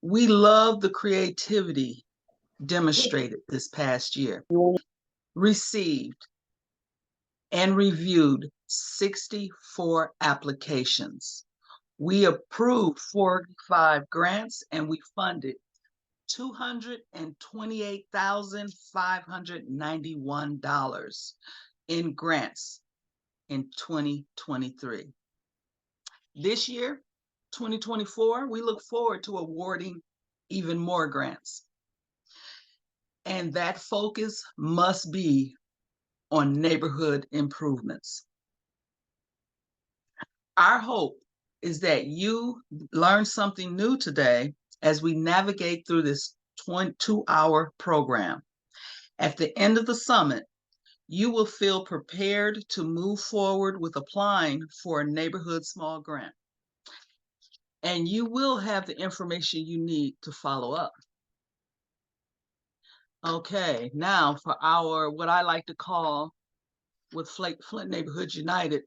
We love the creativity demonstrated this past year. Received and reviewed 64 applications. We approved 45 grants and we funded $228,591 in grants in 2023. This year, 2024, we look forward to awarding even more grants. And that focus must be on neighborhood improvements. Our hope is that you learn something new today as we navigate through this 2-hour program. At the end of the summit, you will feel prepared to move forward with applying for a neighborhood small grant. And you will have the information you need to follow up. Okay, now for our, what I like to call, with Flint Neighborhood United,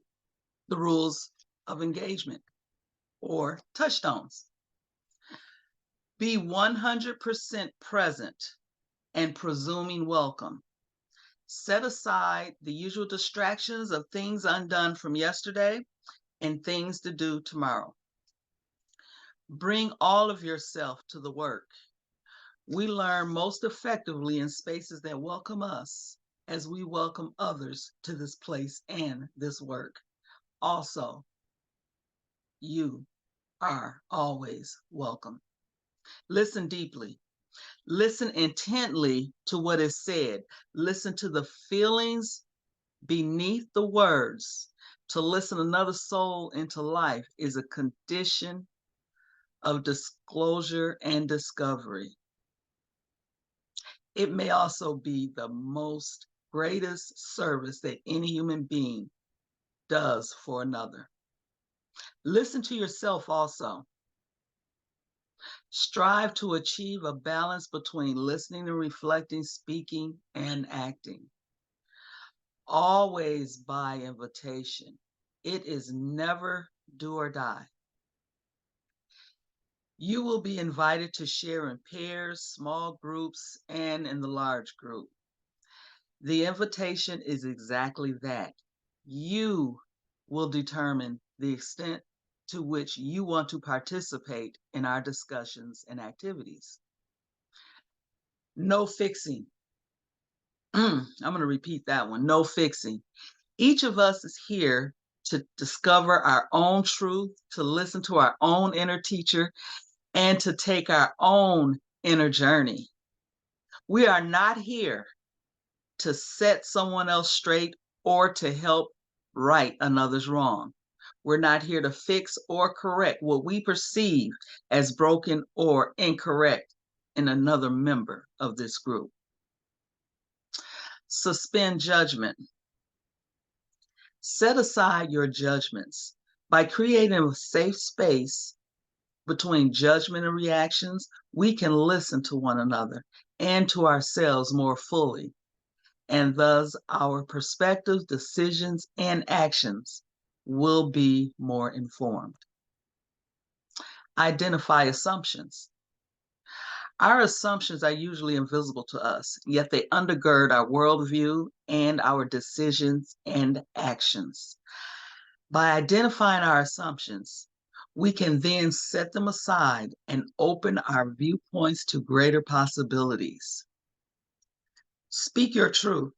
the rules of engagement, or touchstones. Be 100% present and presuming welcome. Set aside the usual distractions of things undone from yesterday and things to do tomorrow. Bring all of yourself to the work. We learn most effectively in spaces that welcome us as we welcome others to this place and this work. Also, you are always welcome. Listen deeply. Listen intently to what is said. Listen to the feelings beneath the words. To listen another soul into life is a condition of disclosure and discovery. It may also be the most greatest service that any human being does for another. Listen to yourself also. Strive to achieve a balance between listening and reflecting, speaking and acting. Always by invitation. It is never do or die. You will be invited to share in pairs, small groups, and in the large group. The invitation is exactly that. You will determine the extent to which you want to participate in our discussions and activities. No fixing. I'm going to repeat that one. No fixing. Each of us is here to discover our own truth, to listen to our own inner teacher, and to take our own inner journey. We are not here to set someone else straight or to help right another's wrong. We're not here to fix or correct what we perceive as broken or incorrect in another member of this group. Suspend judgment. Set aside your judgments by creating a safe space between judgment and reactions. We can listen to one another and to ourselves more fully, and thus our perspectives, decisions, and actions will be more informed. Identify assumptions. Our assumptions are usually invisible to us, yet they undergird our worldview and our decisions and actions. By identifying our assumptions, we can then set them aside and open our viewpoints to greater possibilities. Speak your truth.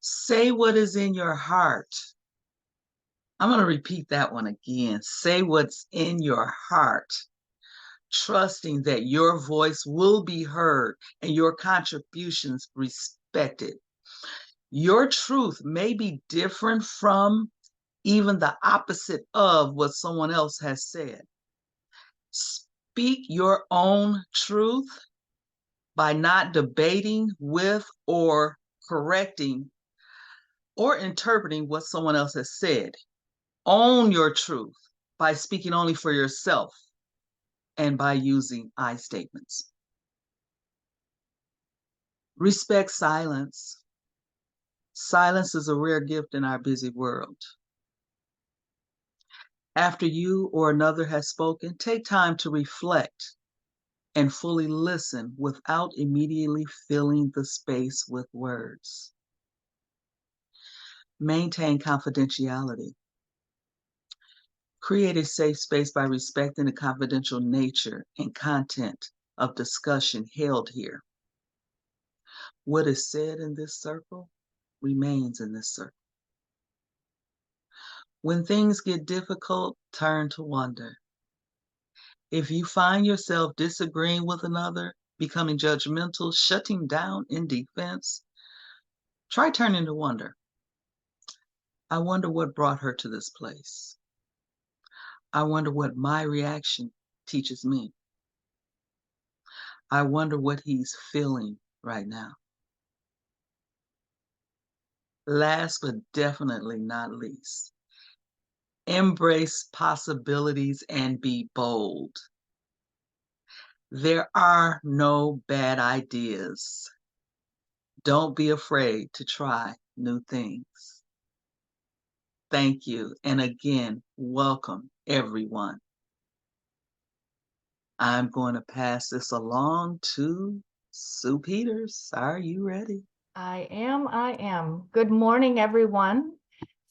Say what is in your heart. I'm going to repeat that one again. Say what's in your heart, trusting that your voice will be heard and your contributions respected. Your truth may be different from, even the opposite of, what someone else has said. Speak your own truth by not debating with or correcting or interpreting what someone else has said. Own your truth by speaking only for yourself and by using I statements. Respect silence. Silence is a rare gift in our busy world. After you or another has spoken, take time to reflect and fully listen without immediately filling the space with words. Maintain confidentiality. Create a safe space by respecting the confidential nature and content of discussion held here. What is said in this circle remains in this circle. When things get difficult, turn to wonder. If you find yourself disagreeing with another, becoming judgmental, shutting down in defense, try turning to wonder. I wonder what brought her to this place. I wonder what my reaction teaches me. I wonder what he's feeling right now. Last but definitely not least, embrace possibilities and be bold. There are no bad ideas. Don't be afraid to try new things. Thank you. And again, welcome everyone. I'm going to pass this along to Sue Peters. Are you ready? I am. Good morning, everyone.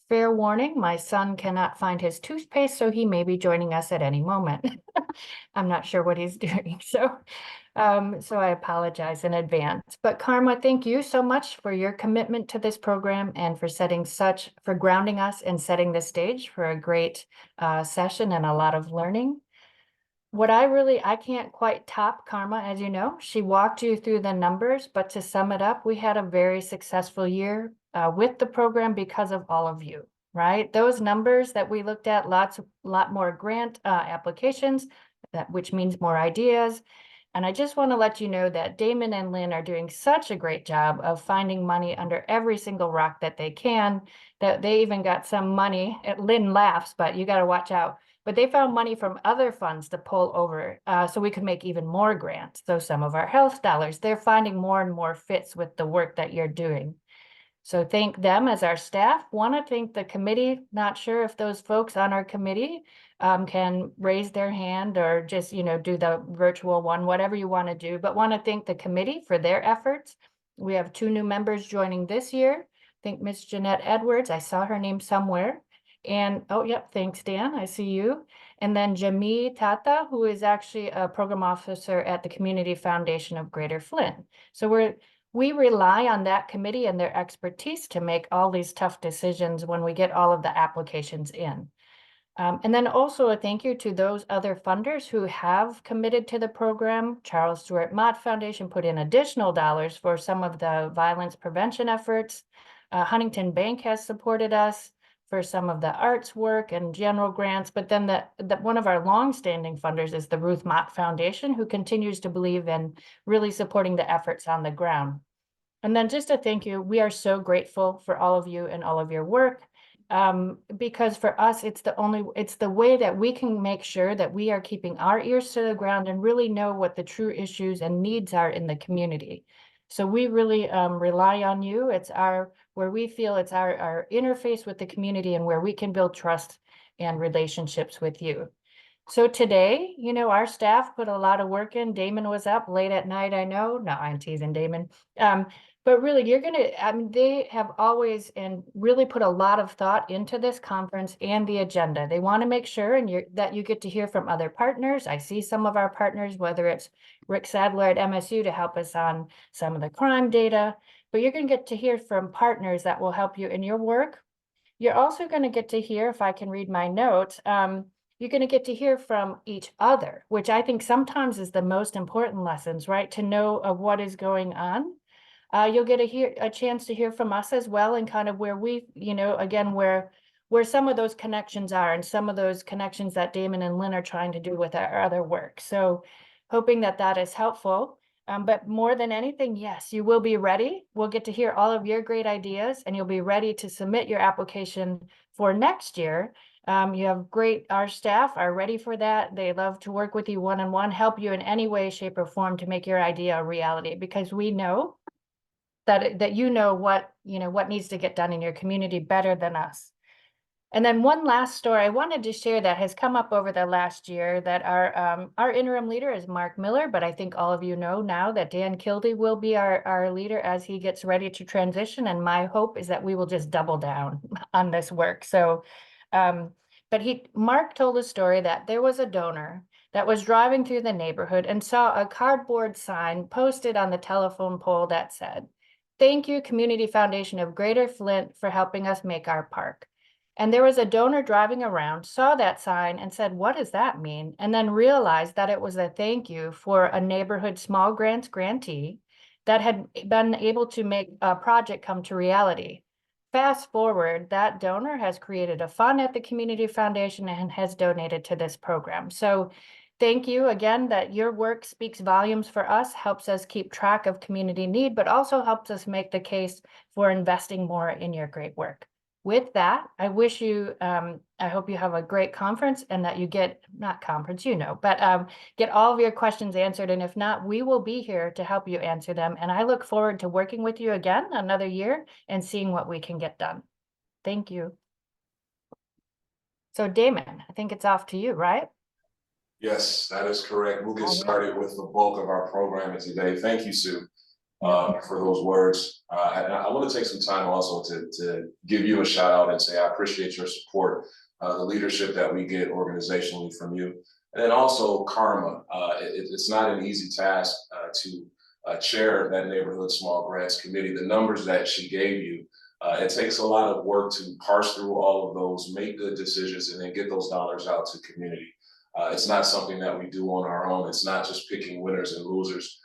Fair warning, my son cannot find his toothpaste, so he may be joining us at any moment. I'm not sure what he's doing, so I apologize in advance. But Karma, thank you so much for your commitment to this program and for grounding us and setting the stage for a great session and a lot of learning. I can't quite top Karma, as you know. She walked you through the numbers, but to sum it up, we had a very successful year with the program because of all of you, right? Those numbers that we looked at, lot more grant applications, which means more ideas. And I just want to let you know that Damon and Lynn are doing such a great job of finding money under every single rock that they can, that they even got some money. Lynn laughs, but you got to watch out. But they found money from other funds to pull over so we could make even more grants. So some of our health dollars, they're finding more and more fits with the work that you're doing. So thank them as our staff. Want to thank the committee. Not sure if those folks on our committee can raise their hand or just, do the virtual one, whatever you want to do. But want to thank the committee for their efforts. We have 2 new members joining this year. I think Miss Jeanette Edwards, I saw her name somewhere. And, oh, yep, thanks, Dan, I see you. And then Jamie Tata, who is actually a program officer at the Community Foundation of Greater Flint. So we rely on that committee and their expertise to make all these tough decisions when we get all of the applications in. And then also a thank you to those other funders who have committed to the program. Charles Stewart Mott Foundation put in additional dollars for some of the violence prevention efforts. Huntington Bank has supported us for some of the arts work and general grants, but then one of our longstanding funders is the Ruth Mott Foundation, who continues to believe in really supporting the efforts on the ground. And then just a thank you, we are so grateful for all of you and all of your work, because for us, it's the way that we can make sure that we are keeping our ears to the ground and really know what the true issues and needs are in the community. So we really rely on you. Where we feel it's our interface with the community and where we can build trust and relationships with you. So today, our staff put a lot of work in. Damon was up late at night, I know. No, I'm teasing Damon. But really, they have always and really put a lot of thought into this conference and the agenda. They want to make sure that you get to hear from other partners. I see some of our partners, whether it's Rick Sadler at MSU to help us on some of the crime data, but you're going to get to hear from partners that will help you in your work. You're also going to get to hear, if I can read my notes, you're going to get to hear from each other, which I think sometimes is the most important lessons, right? To know of what is going on. You'll get a chance to hear from us as well, and kind of where we, again, where some of those connections are and some of those connections that Damon and Lynn are trying to do with our other work. So hoping that is helpful. But more than anything, yes, you will be ready. We'll get to hear all of your great ideas and you'll be ready to submit your application for next year. Our staff are ready for that. They love to work with you one-on-one, help you in any way, shape, or form to make your idea a reality, because we know that what needs to get done in your community better than us. And then one last story I wanted to share that has come up over the last year, that our interim leader is Mark Miller, but I think all of you know now that Dan Kildee will be our leader as he gets ready to transition. And my hope is that we will just double down on this work. So, but Mark told a story that there was a donor that was driving through the neighborhood and saw a cardboard sign posted on the telephone pole that said, "Thank you, Community Foundation of Greater Flint, for helping us make our park." And there was a donor driving around, saw that sign and said, "What does that mean?" And then realized that it was a thank you for a neighborhood small grants grantee that had been able to make a project come to reality. Fast forward, that donor has created a fund at the Community Foundation and has donated to this program. So thank you again, that your work speaks volumes for us, helps us keep track of community need, but also helps us make the case for investing more in your great work. With that, I wish you, I hope you have a great conference and that you get, not conference, but get all of your questions answered. And if not, we will be here to help you answer them. And I look forward to working with you again another year and seeing what we can get done. Thank you. So Damon, I think it's off to you, right? Yes, that is correct. We'll get All right. started with the bulk of our programming today. Thank you, Sue, Yeah. for those words. And I want to take some time also to give you a shout out and say I appreciate your support, the leadership that we get organizationally from you. And then also Karma. It's not an easy task to chair that neighborhood small grants committee. The numbers that she gave you, it takes a lot of work to parse through all of those, make good decisions, and then get those dollars out to community. It's not something that we do on our own. It's not just picking winners and losers.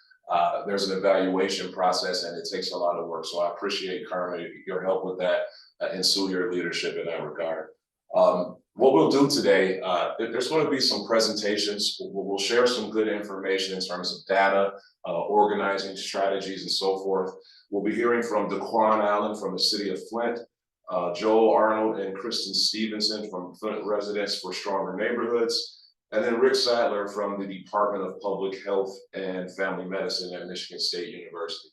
There's an evaluation process and it takes a lot of work. So I appreciate, Carmen, your help with that and Sue, your leadership in that regard. What we'll do today, there's going to be some presentations. We'll share some good information in terms of data, organizing strategies and so forth. We'll be hearing from Daquan Allen from the city of Flint, Joel Arnold and Kristen Stevenson from Flint Residents for Stronger Neighborhoods, and then Rick Sadler from the Department of Public Health and Family Medicine at Michigan State University.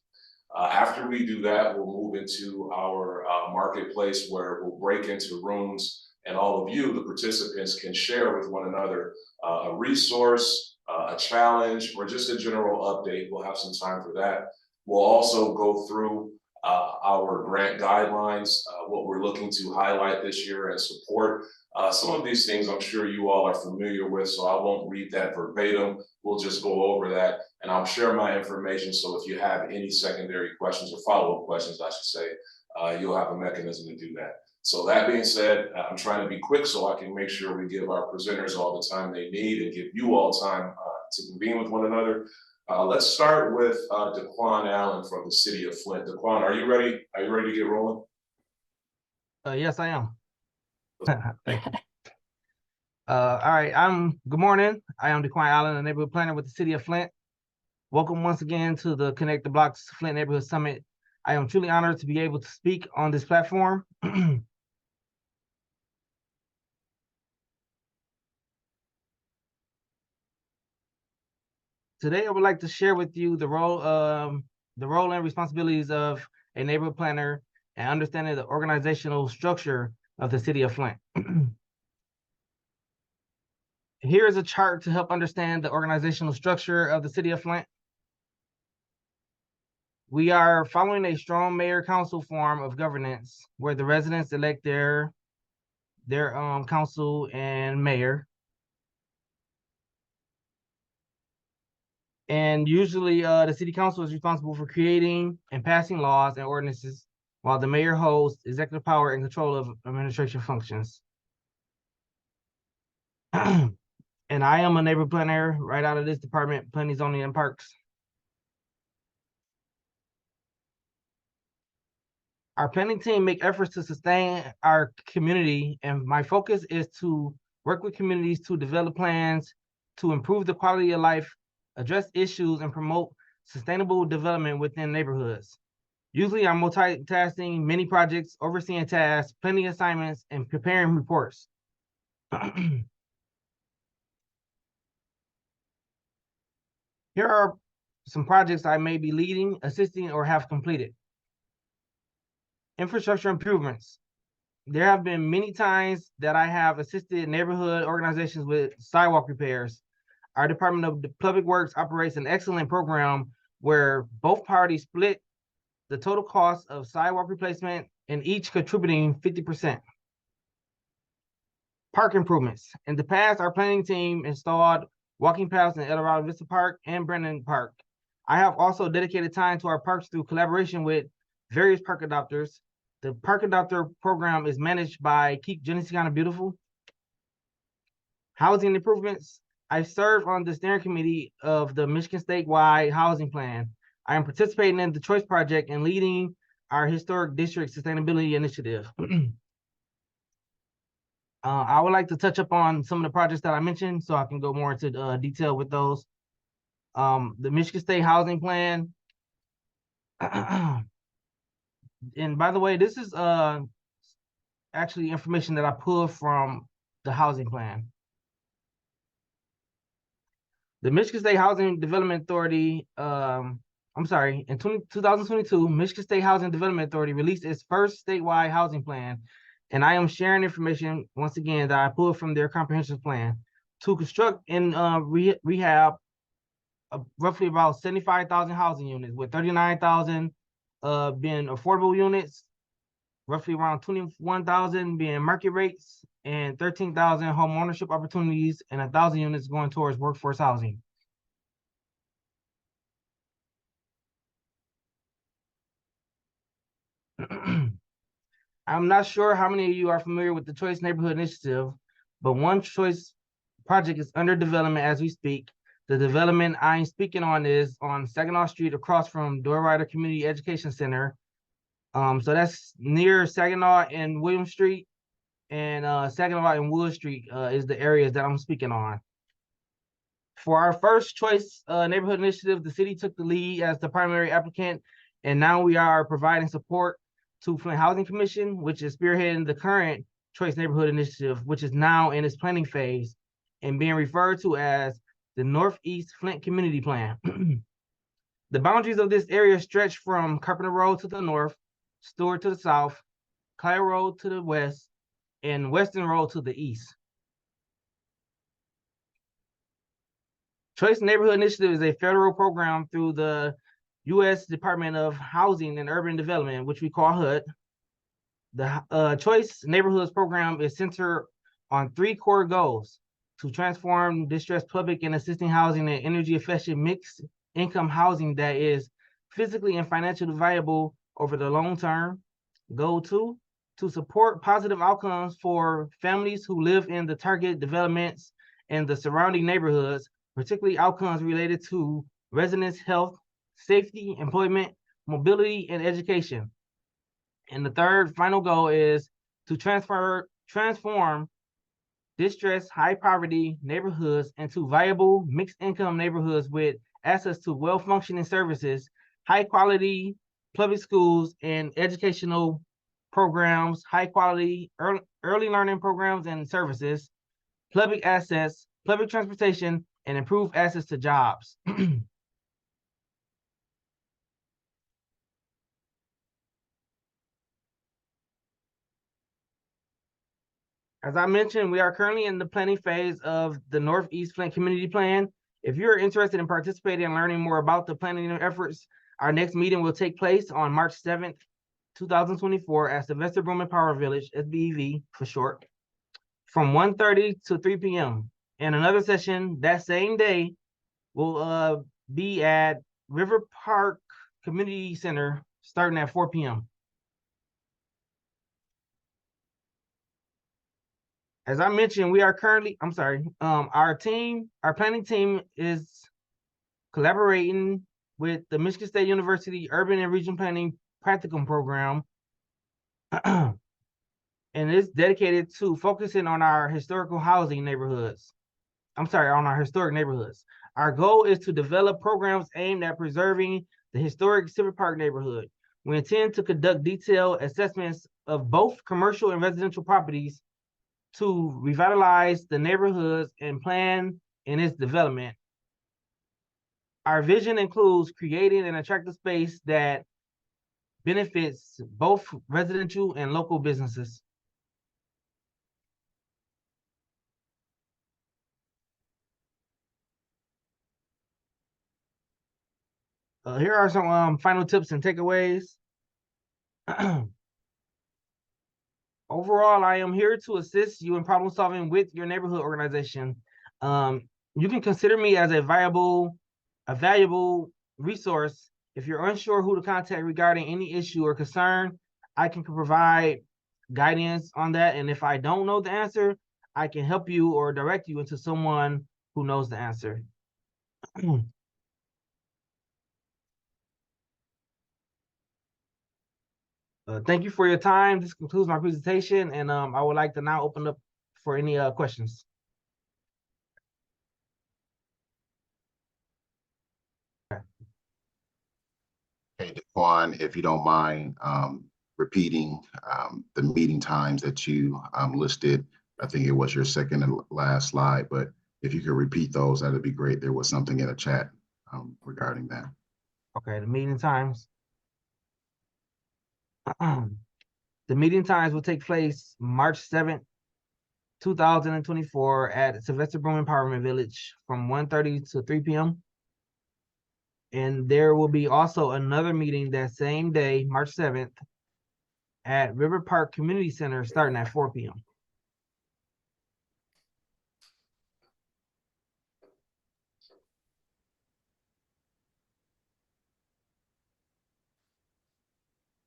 After we do that, we'll move into our marketplace where we'll break into rooms and all of you, the participants, can share with one another a resource, a challenge, or just a general update. We'll have some time for that. We'll also go through our grant guidelines, what we're looking to highlight this year and support. Some of these things I'm sure you all are familiar with, so I won't read that verbatim. We'll just go over that and I'll share my information. So if you have any secondary questions or follow-up questions, I should say, you'll have a mechanism to do that. So that being said, I'm trying to be quick so I can make sure we give our presenters all the time they need and give you all time to convene with one another. Let's start with Daquan Allen from the city of Flint. Daquan, are you ready? Are you ready to get rolling? Yes, I am. Thank you. All right, good morning. I am Daquan Allen, a neighborhood planner with the city of Flint. Welcome once again to the Connect the Blocks Flint Neighborhood Summit. I am truly honored to be able to speak on this platform. Today, I would like to share with you the role and responsibilities of a neighborhood planner and understanding the organizational structure of the city of Flint. Here is a chart to help understand the organizational structure of the city of Flint. We are following a strong mayor-council form of governance where the residents elect their council and mayor. And usually the city council is responsible for creating and passing laws and ordinances, while the mayor holds executive power and control of administration functions. And I am a neighborhood planner right out of this department, planning, zoning, and parks. Our planning team make efforts to sustain our community, and my focus is to work with communities to develop plans to improve the quality of life, address issues, and promote sustainable development within neighborhoods. Usually I'm multitasking many projects, overseeing tasks, planning assignments, and preparing reports. Here are some projects I may be leading, assisting, or have completed. Infrastructure improvements. there have been many times that I have assisted neighborhood organizations with sidewalk repairs. Our Department of Public Works operates an excellent program where both parties split the total cost of sidewalk replacement and each contributing 50%. Park improvements. In the past, our planning team installed walking paths in El Dorado Vista Park and Brennan Park. I have also dedicated time to our parks through collaboration with various park adopters. The park adopter program is managed by Keep Genesee County Beautiful. Housing improvements. I serve on the steering committee of the Michigan statewide housing plan. I am participating in the Choice Project and leading our historic district sustainability initiative. I would like to touch up on some of the projects that I mentioned so I can go more into detail with those. The Michigan State Housing Plan. And by the way, this is actually information that I pulled from the housing plan. The Michigan State Housing Development Authority, in 2022, Michigan State Housing Development Authority released its first statewide housing plan. And I am sharing information, once again, that I pulled from their comprehensive plan to construct and rehab roughly about 75,000 housing units, with 39,000 being affordable units, roughly around 21,000 being market rates, and 13,000 home ownership opportunities, and 1,000 units going towards workforce housing. I'm not sure how many of you are familiar with the Choice Neighborhood Initiative, but one Choice project is under development as we speak. The development I'm speaking on is on Saginaw Street across from Door Rider Community Education Center. So that's near Saginaw and William Street, and Saginaw and Wood Street is the areas that I'm speaking on. For our first Choice Neighborhood Initiative, the city took the lead as the primary applicant, and now we are providing support to Flint Housing Commission, which is spearheading the current Choice Neighborhood Initiative, which is now in its planning phase and being referred to as the Northeast Flint Community Plan. The boundaries of this area stretch from Carpenter Road to the north, Stewart to the south, Kyle Road to the west, and Western Road to the east. Choice Neighborhood Initiative is a federal program through the U.S. Department of Housing and Urban Development, which we call HUD. The Choice Neighborhoods program is centered on 3 core goals: to transform distressed public and assisting housing and energy efficient mixed income housing that is physically and financially viable over the long term. Goal 2, to support positive outcomes for families who live in the target developments and the surrounding neighborhoods, particularly outcomes related to residents' health, safety, employment, mobility, and education. And the third final goal is to transform distressed, high poverty neighborhoods into viable mixed income neighborhoods with access to well-functioning services, high quality public schools and educational programs, high quality early learning programs and services, public assets, public transportation, and improved access to jobs. As I mentioned, we are currently in the planning phase of the Northeast Flint Community Plan. If you're interested in participating and learning more about the planning efforts, our next meeting will take place on March 7th, 2024 at Sylvester Bowman Power Village, SBEV for short, from 1:30 to 3 p.m. And another session that same day will be at River Park Community Center starting at 4 p.m. As I mentioned, we are currently, our planning team is collaborating with the Michigan State University Urban and Regional Planning Practicum Program, and it's dedicated to focusing on our historical housing neighborhoods. On our historic neighborhoods. Our goal is to develop programs aimed at preserving the historic Civic Park neighborhood. We intend to conduct detailed assessments of both commercial and residential properties to revitalize the neighborhoods and plan in its development. Our vision includes creating an attractive space that benefits both residential and local businesses. Here are some final tips and takeaways. Overall, I am here to assist you in problem solving with your neighborhood organization. You can consider me as a valuable resource. If you're unsure who to contact regarding any issue or concern, I can provide guidance on that. And if I don't know the answer, I can help you or direct you into someone who knows the answer. Thank you for your time. This concludes my presentation, and I would like to now open up for any questions. Hey, Daquan, if you don't mind repeating the meeting times that you listed. I think it was your second and last slide, but if you could repeat those, that'd be great. There was something in the chat regarding that. Okay, the meeting times. The meeting times will take place March 7th, 2024 at Sylvester Broom Empowerment Village from 1:30 to 3 p.m. And there will be also another meeting that same day, March 7th, at River Park Community Center starting at 4 p.m.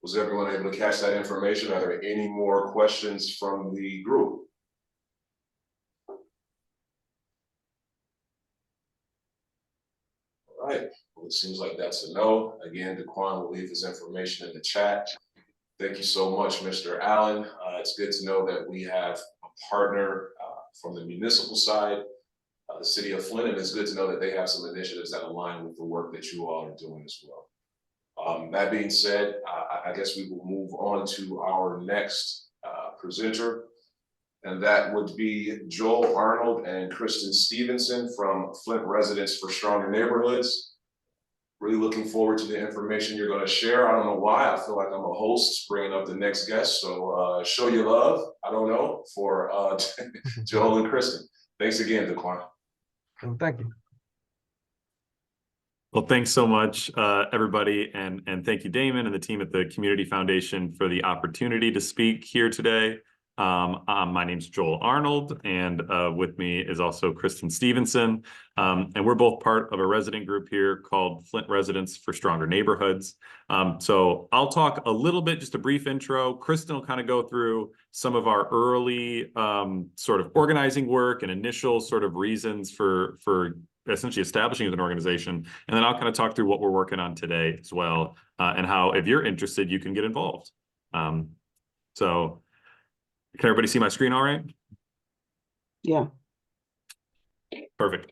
Was everyone able to catch that information? Are there any more questions from the group? All right, well, it seems like that's a no. Again, Daquan will leave his information in the chat. Thank you so much, Mr. Allen. It's good to know that we have a partner from the municipal side, the city of Flint, and it's good to know that they have some initiatives that align with the work that you all are doing as well. That being said, I guess we will move on to our next presenter, and that would be Joel Arnold and Kristen Stevenson from Flint Residents for Stronger Neighborhoods. Really looking forward to the information you're going to share. I don't know why. I feel like I'm a host bringing up the next guest. So show your love, I don't know, for Joel and Kristen. Thanks again, Daquan. Thank you. Well, thanks so much, everybody. And thank you, Damon, and the team at the Community Foundation for the opportunity to speak here today. My name's Joel Arnold, and with me is also Kristen Stevenson. And we're both part of a resident group here called Flint Residents for Stronger Neighborhoods. So I'll talk a little bit, just a brief intro. Kristen will kind of go through some of our early sort of organizing work and initial sort of reasons for essentially establishing as an organization. And then I'll kind of talk through what we're working on today as well, and how, if you're interested, you can get involved. So can everybody see my screen all right? Yeah. Perfect.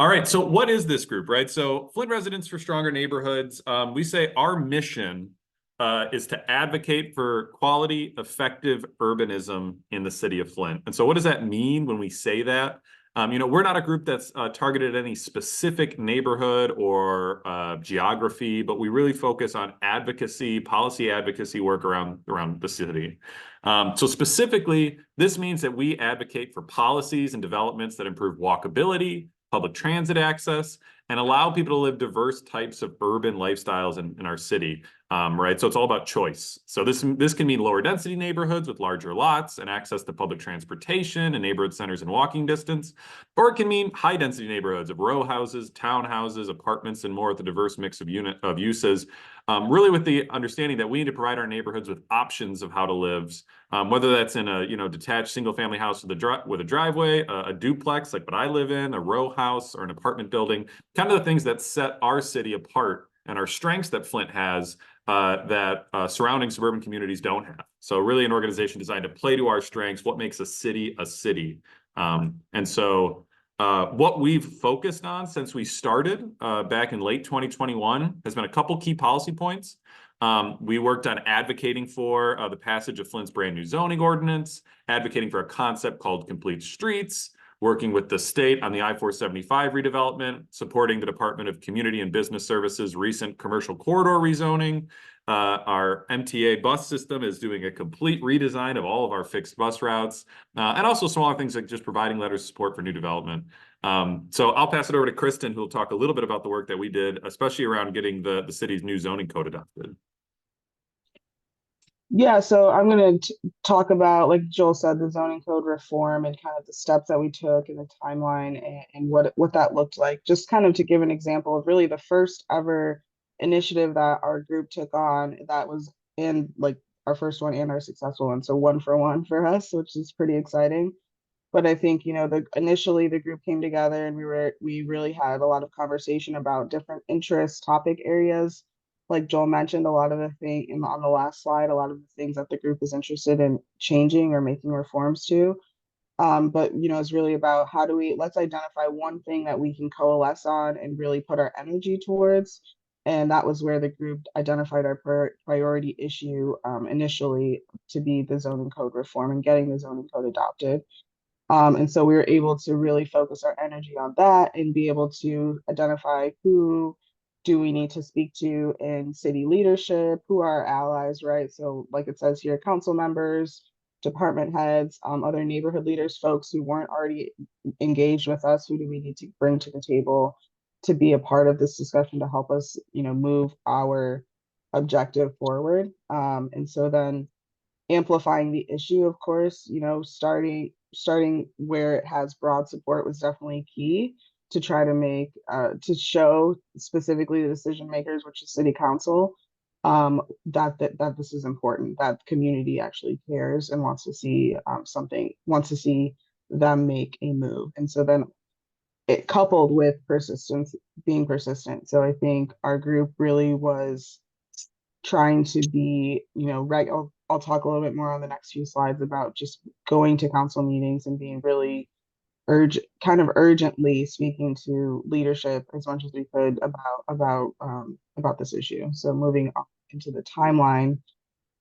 All right, so what is this group, right? So Flint Residents for Stronger Neighborhoods, we say our mission is to advocate for quality, effective urbanism in the city of Flint. And so what does that mean when we say that? We're not a group that's targeted at any specific neighborhood or geography, but we really focus on advocacy, policy advocacy work around the city. So specifically, this means that we advocate for policies and developments that improve walkability, public transit access, and allow people to live diverse types of urban lifestyles in our city, right? So it's all about choice. So this can mean lower density neighborhoods with larger lots and access to public transportation and neighborhood centers in walking distance, or it can mean high density neighborhoods of row houses, townhouses, apartments, and more with a diverse mix of uses, really with the understanding that we need to provide our neighborhoods with options of how to live, whether that's in a detached single family house with a driveway, a duplex like what I live in, a row house, or an apartment building, kind of the things that set our city apart and our strengths that Flint has that surrounding suburban communities don't have. So really an organization designed to play to our strengths, what makes a city a city. And so what we've focused on since we started back in late 2021 has been a couple key policy points. We worked on advocating for the passage of Flint's brand new zoning ordinance, advocating for a concept called complete streets, working with the state on the I-475 redevelopment, supporting the Department of Community and Business Services' recent commercial corridor rezoning. Our MTA bus system is doing a complete redesign of all of our fixed bus routes, and also smaller things like just providing letters of support for new development. So I'll pass it over to Kristen, who will talk a little bit about the work that we did, especially around getting the city's new zoning code adopted. Yeah, so I'm going to talk about, like Joel said, the zoning code reform and kind of the steps that we took and the timeline and what that looked like. Just kind of to give an example of really the first ever initiative that our group took on that was in like our first one and our successful one. So 1 for 1 for us, which is pretty exciting. But I think, you know, initially the group came together and we really had a lot of conversation about different interest topic areas. Like Joel mentioned, a lot of the thing on the last slide, a lot of the things that the group is interested in changing or making reforms to. But you know, it's really about let's identify one thing that we can coalesce on and really put our energy towards. And that was where the group identified our priority issue initially to be the zoning code reform and getting the zoning code adopted. And so we were able to really focus our energy on that and be able to identify who do we need to speak to in city leadership, who are our allies, right? So like it says here, council members, department heads, other neighborhood leaders, folks who weren't already engaged with us, who do we need to bring to the table to be a part of this discussion to help us, you know, move our objective forward. And so then amplifying the issue, of course, you know, starting where it has broad support was definitely key to try to make to show specifically the decision makers, which is city council, that this is important, that community actually cares and wants to see wants to see them make a move. And so then it coupled with being persistent. So I think our group really was trying to be, you know, right. I'll talk a little bit more on the next few slides about just going to council meetings and being really urgently speaking to leadership as much as we could about this issue. So moving on into the timeline,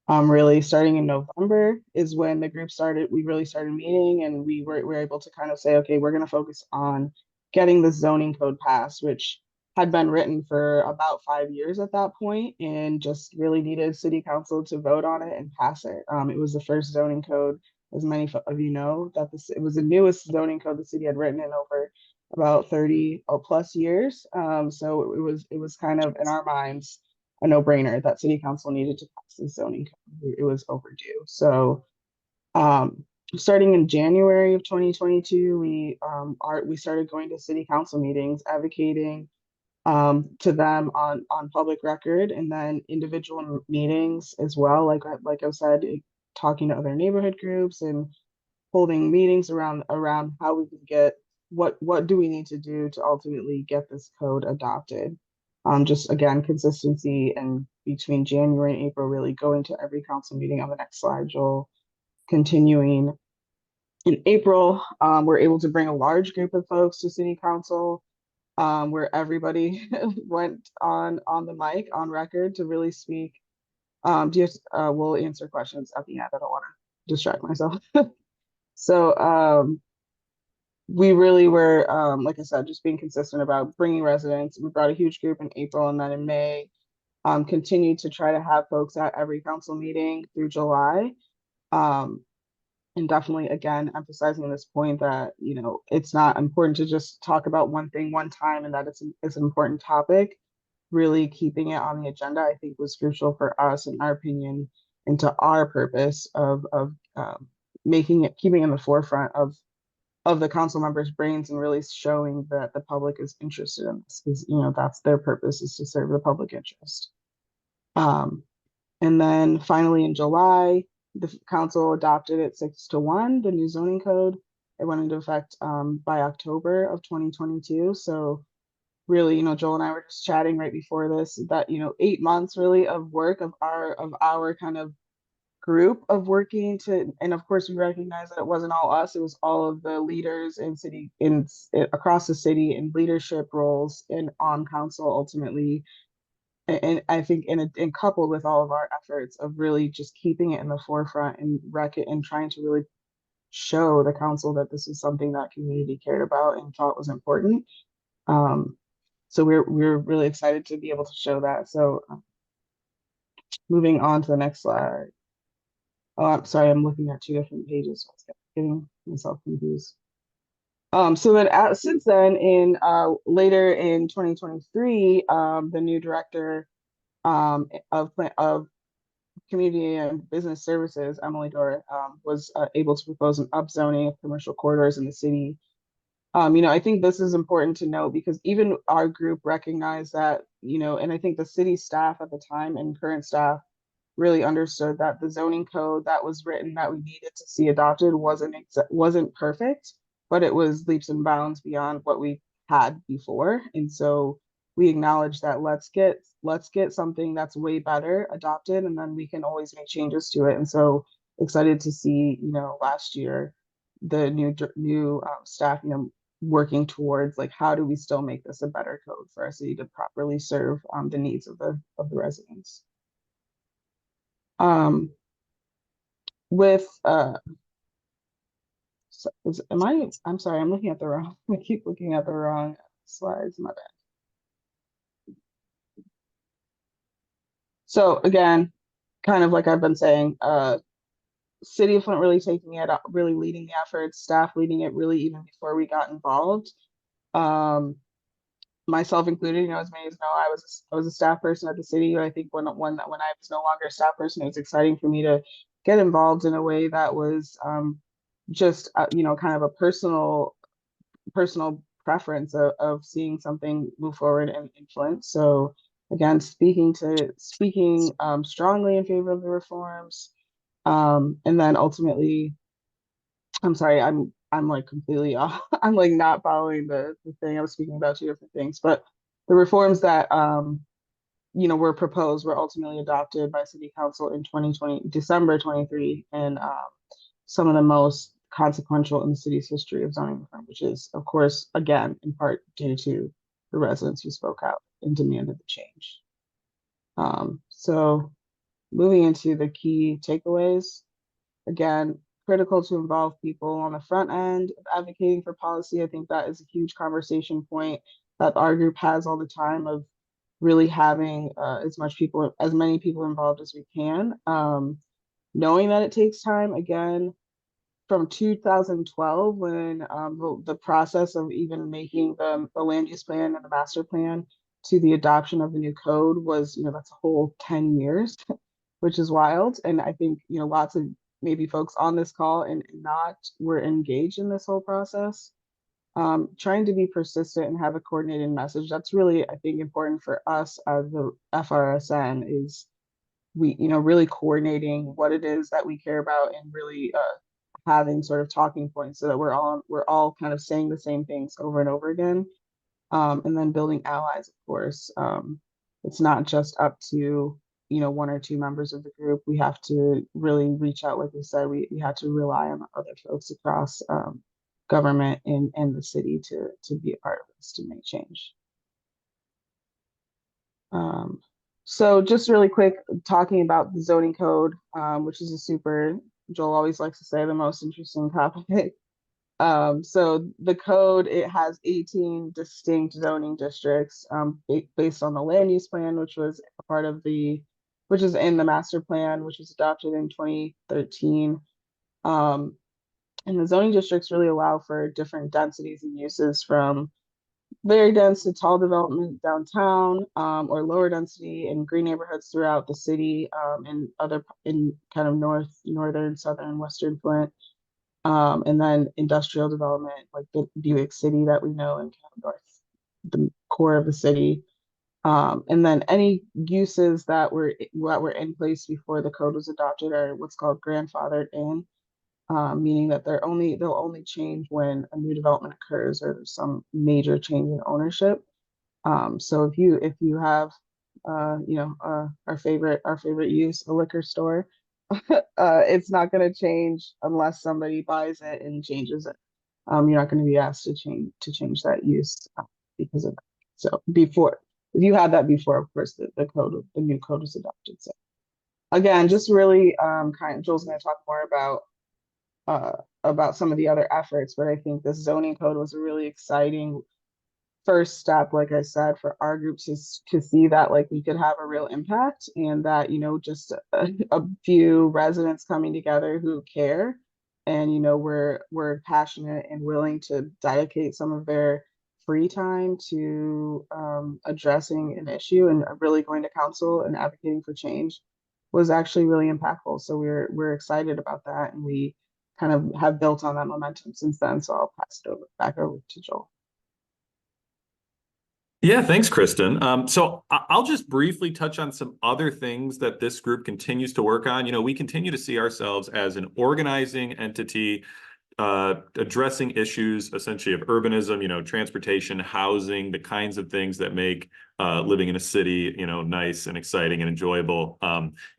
really starting in November is when the group started. We really started meeting, and we were able to kind of say, okay, we're going to focus on getting the zoning code passed, which had been written for about 5 years at that point, and just really needed city council to vote on it and pass it. It was the first zoning code, as many of you know, it was the newest zoning code the city had written in over about 30 plus years. So it was kind of in our minds a no-brainer that city council needed to pass the zoning code. It was overdue. So starting in January of 2022, we started going to city council meetings, advocating to them on public record, and then individual meetings as well. Like I said, talking to other neighborhood groups and holding meetings around how we can get what do we need to do to ultimately get this code adopted. Just again, consistency, and between January and April, really going to every council meeting. On the next slide, Joel, continuing in April, we're able to bring a large group of folks to city council, where everybody went on the mic, on record, to really speak. We'll answer questions at the end. I don't want to distract myself. So we really were, like I said, just being consistent about bringing residents. We brought a huge group in April, and then in May, continued to try to have folks at every council meeting through July. And definitely, again, emphasizing this point that, you know, it's not important to just talk about one thing one time and that it's an important topic. Really keeping it on the agenda, I think, was crucial for us, in our opinion, and to our purpose of keeping it in the forefront of the council members' brains, and really showing that the public is interested in this, because, you know, that's their purpose, is to serve the public interest. And then finally in July, the council adopted it 6-1, the new zoning code. It went into effect by October of 2022. So really, you know, Joel and I were just chatting right before this, that, you know, 8 months really of work of our kind of group of working to, and of course we recognize that it wasn't all us, it was all of the leaders across the city in leadership roles and on council ultimately. And I think and coupled with all of our efforts of really just keeping it in the forefront and trying to really show the council that this is something that community cared about and thought was important. So we're really excited to be able to show that. So moving on to the next slide. Oh, I'm sorry, I'm looking at 2 different pages, so I was getting myself confused. So then since then, in later in 2023, the new director of Community and Business Services, Emily Dora, was able to propose an upzoning of commercial corridors in the city. I think this is important to note because even our group recognized that, and I think the city staff at the time and current staff really understood that the zoning code that was written that we needed to see adopted wasn't perfect, but it was leaps and bounds beyond what we had before. And so we acknowledge that let's get something that's way better adopted, and then we can always make changes to it. And so excited to see, last year the new staff, working towards like how do we still make this a better code for our city to properly serve the needs of the residents. Um, with I'm sorry, I'm looking at the wrong, I keep looking at the wrong slides, my bad. So again, kind of like I've been saying, City of Flint really taking it up, really leading the efforts, staff leading it really even before we got involved. Myself included, as many as know, I was a staff person at the city. I think when I was no longer a staff person, it was exciting for me to get involved in a way that was just kind of a personal preference of seeing something move forward in Flint. So again, speaking strongly in favor of the reforms, and then ultimately, I'm sorry, I'm like completely off. I'm like not following the thing. I was speaking about two different things, but the reforms that were proposed were ultimately adopted by City Council in 2020, December 23, and some of the most consequential in the city's history of zoning reform, which is, of course, again, in part due to the residents who spoke out and demanded the change. So moving into the key takeaways, again, critical to involve people on the front end of advocating for policy. I think that is a huge conversation point that our group has all the time of really having as many people involved as we can. Knowing that it takes time, again, from 2012 when the process of even making the land use plan and the master plan to the adoption of the new code was, that's a whole 10 years, which is wild. And I think, lots of maybe folks on this call and not were engaged in this whole process. Trying to be persistent and have a coordinated message. That's really, I think, important for us as the FRSN is we, really coordinating what it is that we care about and really having sort of talking points so that we're all kind of saying the same things over and over again. And then building allies, of course. It's not just up to, one or two members of the group. We have to really reach out, like we said, we have to rely on other folks across government and the city to be a part of this, to make change. So just really quick, talking about the zoning code, which is Joel always likes to say, the most interesting topic. So the code, it has 18 distinct zoning districts based on the land use plan, which is in the master plan, which was adopted in 2013. And the zoning districts really allow for different densities and uses, from very dense to tall development downtown, or lower density in green neighborhoods throughout the city, in kind of northern, southern, western Flint. And then industrial development, like the Buick City that we know, and kind of the core of the city. And then any uses that were in place before the code was adopted are what's called grandfathered in, meaning that they'll only change when a new development occurs or there's some major change in ownership. So if you have our favorite use, a liquor store, it's not going to change unless somebody buys it and changes it. You're not going to be asked to change that use because of that. So if you had that before, of course, the new code was adopted. So again, just really Joel's going to talk more about some of the other efforts, but I think this zoning code was a really exciting first step, like I said, for our group to see that like we could have a real impact, and that just a few residents coming together who care and we're passionate and willing to dedicate some of their free time to addressing an issue and really going to council and advocating for change was actually really impactful. So we're excited about that, and we kind of have built on that momentum since then. So I'll pass it back over to Joel. Yeah, thanks, Kristen. So I'll just briefly touch on some other things that this group continues to work on. We continue to see ourselves as an organizing entity, addressing issues essentially of urbanism, transportation, housing, the kinds of things that make living in a city, nice and exciting and enjoyable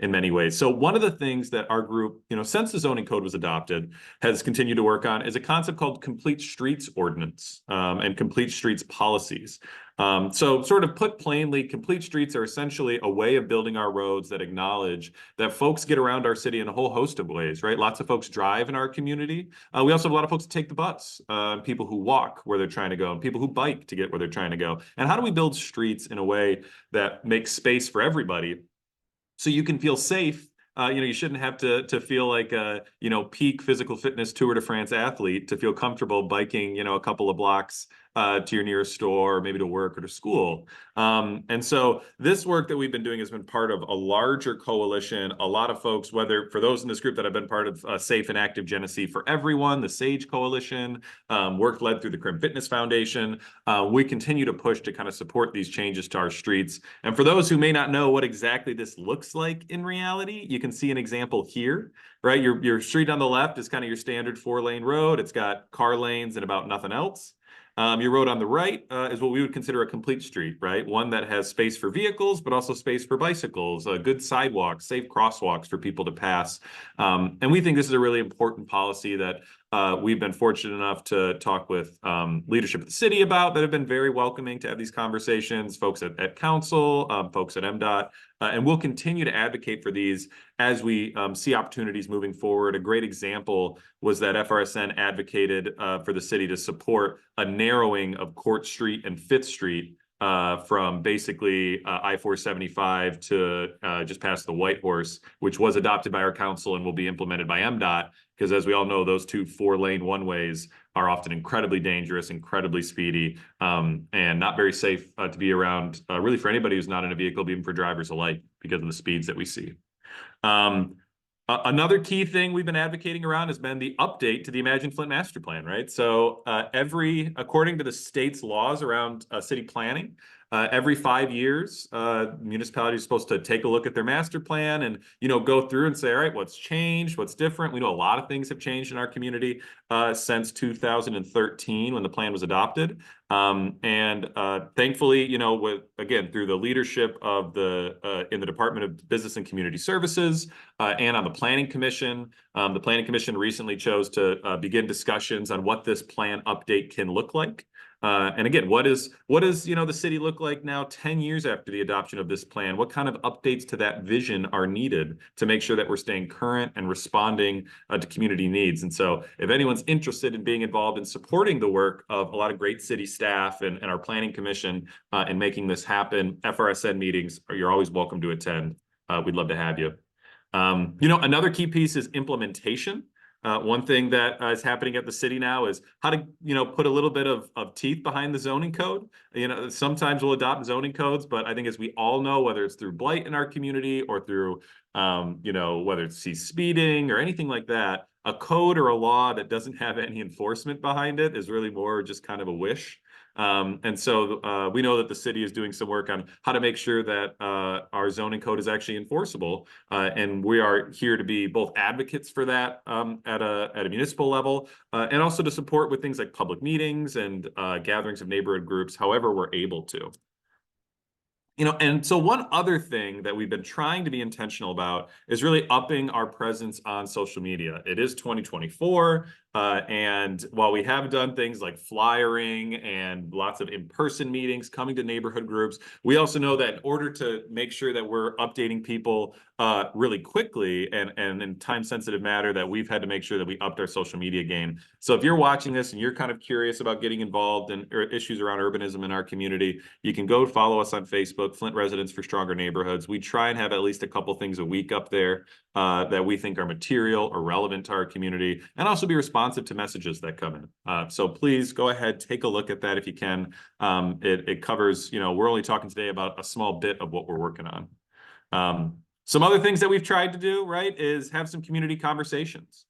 in many ways. So one of the things that our group, since the zoning code was adopted, has continued to work on is a concept called complete streets ordinance and complete streets policies. So sort of put plainly, complete streets are essentially a way of building our roads that acknowledge that folks get around our city in a whole host of ways, right? Lots of folks drive in our community. We also have a lot of folks who take the bus, people who walk where they're trying to go, and people who bike to get where they're trying to go. And how do we build streets in a way that makes space for everybody so you can feel safe? You shouldn't have to feel like a, peak physical fitness Tour de France athlete to feel comfortable biking, a couple of blocks to your nearest store, maybe to work or to school. And so this work that we've been doing has been part of a larger coalition. A lot of folks, whether for those in this group that have been part of Safe and Active Genesee for Everyone, the SAGE Coalition, work led through the Crim Fitness Foundation, we continue to push to kind of support these changes to our streets. And for those who may not know what exactly this looks like in reality, you can see an example here, right? Your street on the left is kind of your standard 4-lane road. It's got car lanes and about nothing else. Your road on the right is what we would consider a complete street, right? One that has space for vehicles, but also space for bicycles, good sidewalks, safe crosswalks for people to pass. And we think this is a really important policy that we've been fortunate enough to talk with leadership of the city about, that have been very welcoming to have these conversations, folks at council, folks at MDOT, and we'll continue to advocate for these as we see opportunities moving forward. A great example was that FRSN advocated for the city to support a narrowing of Court Street and Fifth Street from basically I-475 to just past the White Horse, which was adopted by our council and will be implemented by MDOT. Because as we all know, those two 4-lane one-ways are often incredibly dangerous, incredibly speedy, and not very safe to be around, really for anybody who's not in a vehicle, even for drivers alike, because of the speeds that we see. Another key thing we've been advocating around has been the update to the Imagine Flint Master Plan, right? So according to the state's laws around city planning, every 5 years, municipality is supposed to take a look at their master plan and, go through and say, all right, what's changed? What's different? We know a lot of things have changed in our community since 2013 when the plan was adopted. Thankfully, through the leadership of in the Department of Business and Community Services and on the Planning Commission recently chose to begin discussions on what this plan update can look like. And again, what does the city look like now 10 years after the adoption of this plan? What kind of updates to that vision are needed to make sure that we're staying current and responding to community needs? And so if anyone's interested in being involved in supporting the work of a lot of great city staff and our planning commission in making this happen, FRSN meetings, you're always welcome to attend. We'd love to have you. Another key piece is implementation. One thing that is happening at the city now is how to, put a little bit of teeth behind the zoning code. Sometimes we'll adopt zoning codes, but I think as we all know, whether it's through blight in our community or through, whether it's speeding or anything like that, a code or a law that doesn't have any enforcement behind it is really more just kind of a wish. And so we know that the city is doing some work on how to make sure that our zoning code is actually enforceable. And we are here to be both advocates for that at a municipal level and also to support with things like public meetings and gatherings of neighborhood groups, however we're able to. And so one other thing that we've been trying to be intentional about is really upping our presence on social media. It is 2024. And while we have done things like flyering and lots of in-person meetings, coming to neighborhood groups, we also know that in order to make sure that we're updating people really quickly and in time-sensitive matter, that we've had to make sure that we upped our social media game. So if you're watching this and you're kind of curious about getting involved in issues around urbanism in our community, you can go follow us on Facebook, Flint Residents for Stronger Neighborhoods. We try and have at least a couple things a week up there that we think are material or relevant to our community, and also be responsive to messages that come in. So please go ahead, take a look at that if you can. It covers, we're only talking today about a small bit of what we're working on. Some other things that we've tried to do, right, is have some community conversations.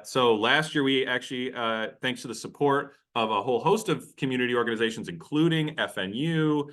So last year, we actually, thanks to the support of a whole host of community organizations, including FNU,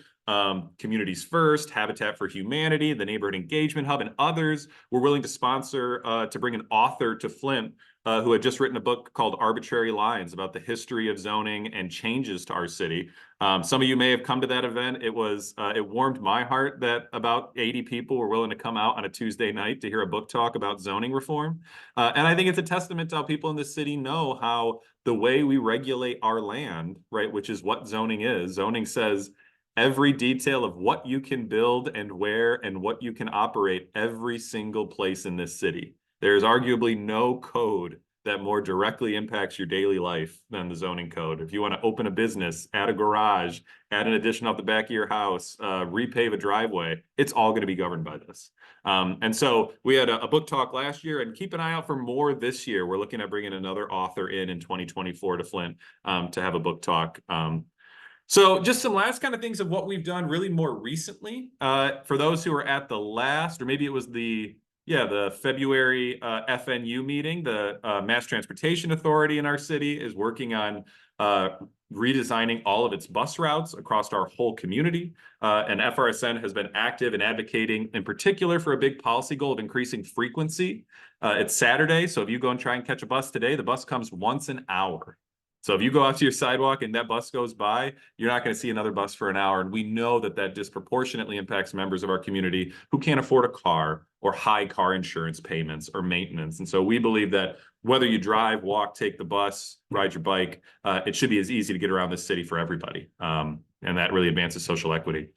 Communities First, Habitat for Humanity, the Neighborhood Engagement Hub, and others, were willing to sponsor to bring an author to Flint who had just written a book called Arbitrary Lines about the history of zoning and changes to our city. Some of you may have come to that event. It warmed my heart that about 80 people were willing to come out on a Tuesday night to hear a book talk about zoning reform. And I think it's a testament to how people in the city know how the way we regulate our land, right, which is what zoning is. Zoning says every detail of what you can build and where and what you can operate every single place in this city. There's arguably no code that more directly impacts your daily life than the zoning code. If you want to open a business, add a garage, add an addition off the back of your house, repave a driveway, it's all going to be governed by this. And so we had a book talk last year, and keep an eye out for more this year. We're looking at bringing another author in 2024 to Flint to have a book talk. So just some last kind of things of what we've done really more recently. For those who are at the last, or maybe it was the February FNU meeting, the Mass Transportation Authority in our city is working on redesigning all of its bus routes across our whole community. And FRSN has been active in advocating, in particular, for a big policy goal of increasing frequency. It's Saturday, so if you go and try and catch a bus today, the bus comes once an hour. So if you go out to your sidewalk and that bus goes by, you're not going to see another bus for an hour. And we know that that disproportionately impacts members of our community who can't afford a car or high car insurance payments or maintenance. And so we believe that whether you drive, walk, take the bus, ride your bike, it should be as easy to get around this city for everybody. And that really advances social equity.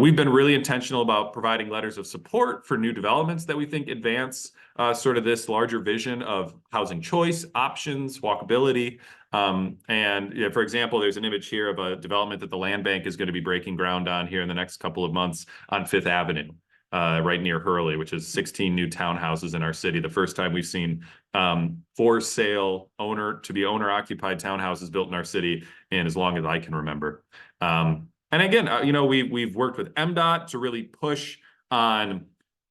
We've been really intentional about providing letters of support for new developments that we think advance sort of this larger vision of housing choice, options, walkability. And for example, there's an image here of a development that the land bank is going to be breaking ground on here in the next couple of months on 5th Avenue, right near Hurley, which is 16 new townhouses in our city. The first time we've seen for sale owner-occupied townhouses built in our city in as long as I can remember. And again, we've worked with MDOT to really push on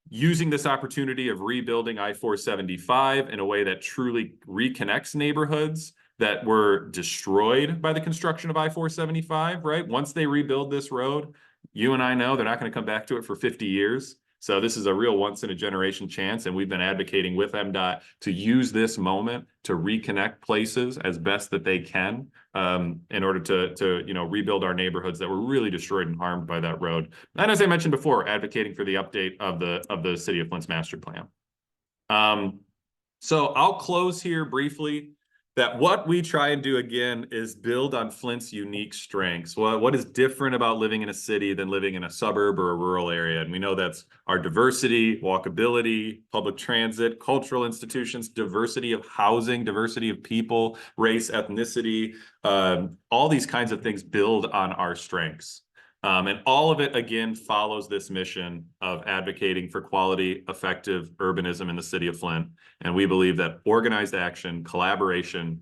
using this opportunity of rebuilding I-475 in a way that truly reconnects neighborhoods that were destroyed by the construction of I-475, right? Once they rebuild this road, you and I know they're not going to come back to it for 50 years. So this is a real once-in-a-generation chance, and we've been advocating with MDOT to use this moment to reconnect places as best that they can in order to rebuild our neighborhoods that were really destroyed and harmed by that road. And as I mentioned before, advocating for the update of the City of Flint's master plan. So I'll close here briefly. That what we try and do again is build on Flint's unique strengths. What is different about living in a city than living in a suburb or a rural area? And we know that's our diversity, walkability, public transit, cultural institutions, diversity of housing, diversity of people, race, ethnicity, all these kinds of things build on our strengths. And all of it, again, follows this mission of advocating for quality, effective urbanism in the city of Flint. And we believe that organized action, collaboration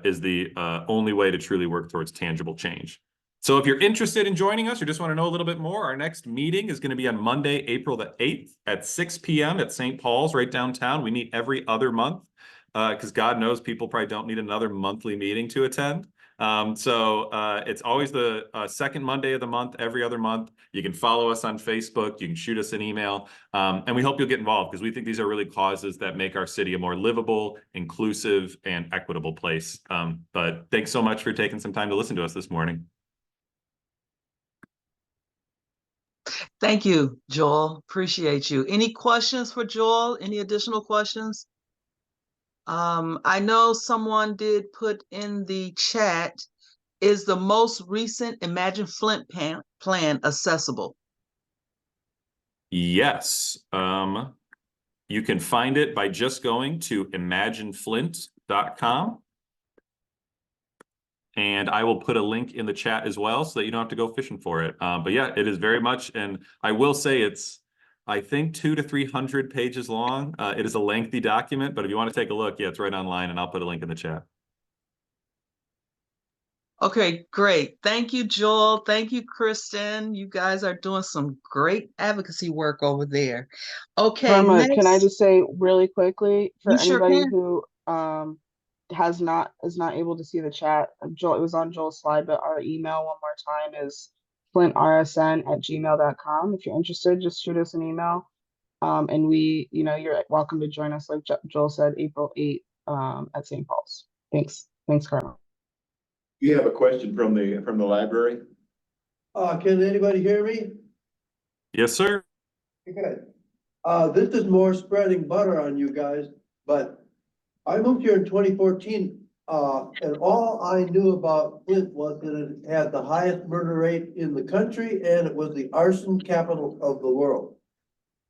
is the only way to truly work towards tangible change. So if you're interested in joining us or just want to know a little bit more, our next meeting is going to be on Monday, April the 8th at 6 p.m. at St. Paul's right downtown. We meet every other month because God knows people probably don't need another monthly meeting to attend. So it's always the second Monday of the month, every other month. You can follow us on Facebook. You can shoot us an email. And we hope you'll get involved because we think these are really causes that make our city a more livable, inclusive, and equitable place. But thanks so much for taking some time to listen to us this morning. Thank you, Joel. Appreciate you. Any questions for Joel? Any additional questions? I know someone did put in the chat, is the most recent Imagine Flint plan accessible? Yes. You can find it by just going to imagineflint.com. And I will put a link in the chat as well so that you don't have to go fishing for it. But yeah, it is very much, and I will say it's, I think 200 to 300 pages long. It is a lengthy document, but if you want to take a look, yeah, it's right online and I'll put a link in the chat. Okay, great. Thank you, Joel. Thank you, Kristen. You guys are doing some great advocacy work over there. Okay, Karma, can I next, just say really quickly for you sure anybody can. who is not able to see the chat, Joel, it was on Joel's slide, but our email one more time is flintrsn@gmail.com. If you're interested, just shoot us an email. And you're welcome to join us, like Joel said, April 8th at St. Paul's. Thanks. Thanks, Karma. You have a question from the library? Can anybody hear me? Yes, sir. Good. This is more spreading butter on you guys, but I moved here in 2014, and all I knew about Flint was that it had the highest murder rate in the country, and it was the arson capital of the world.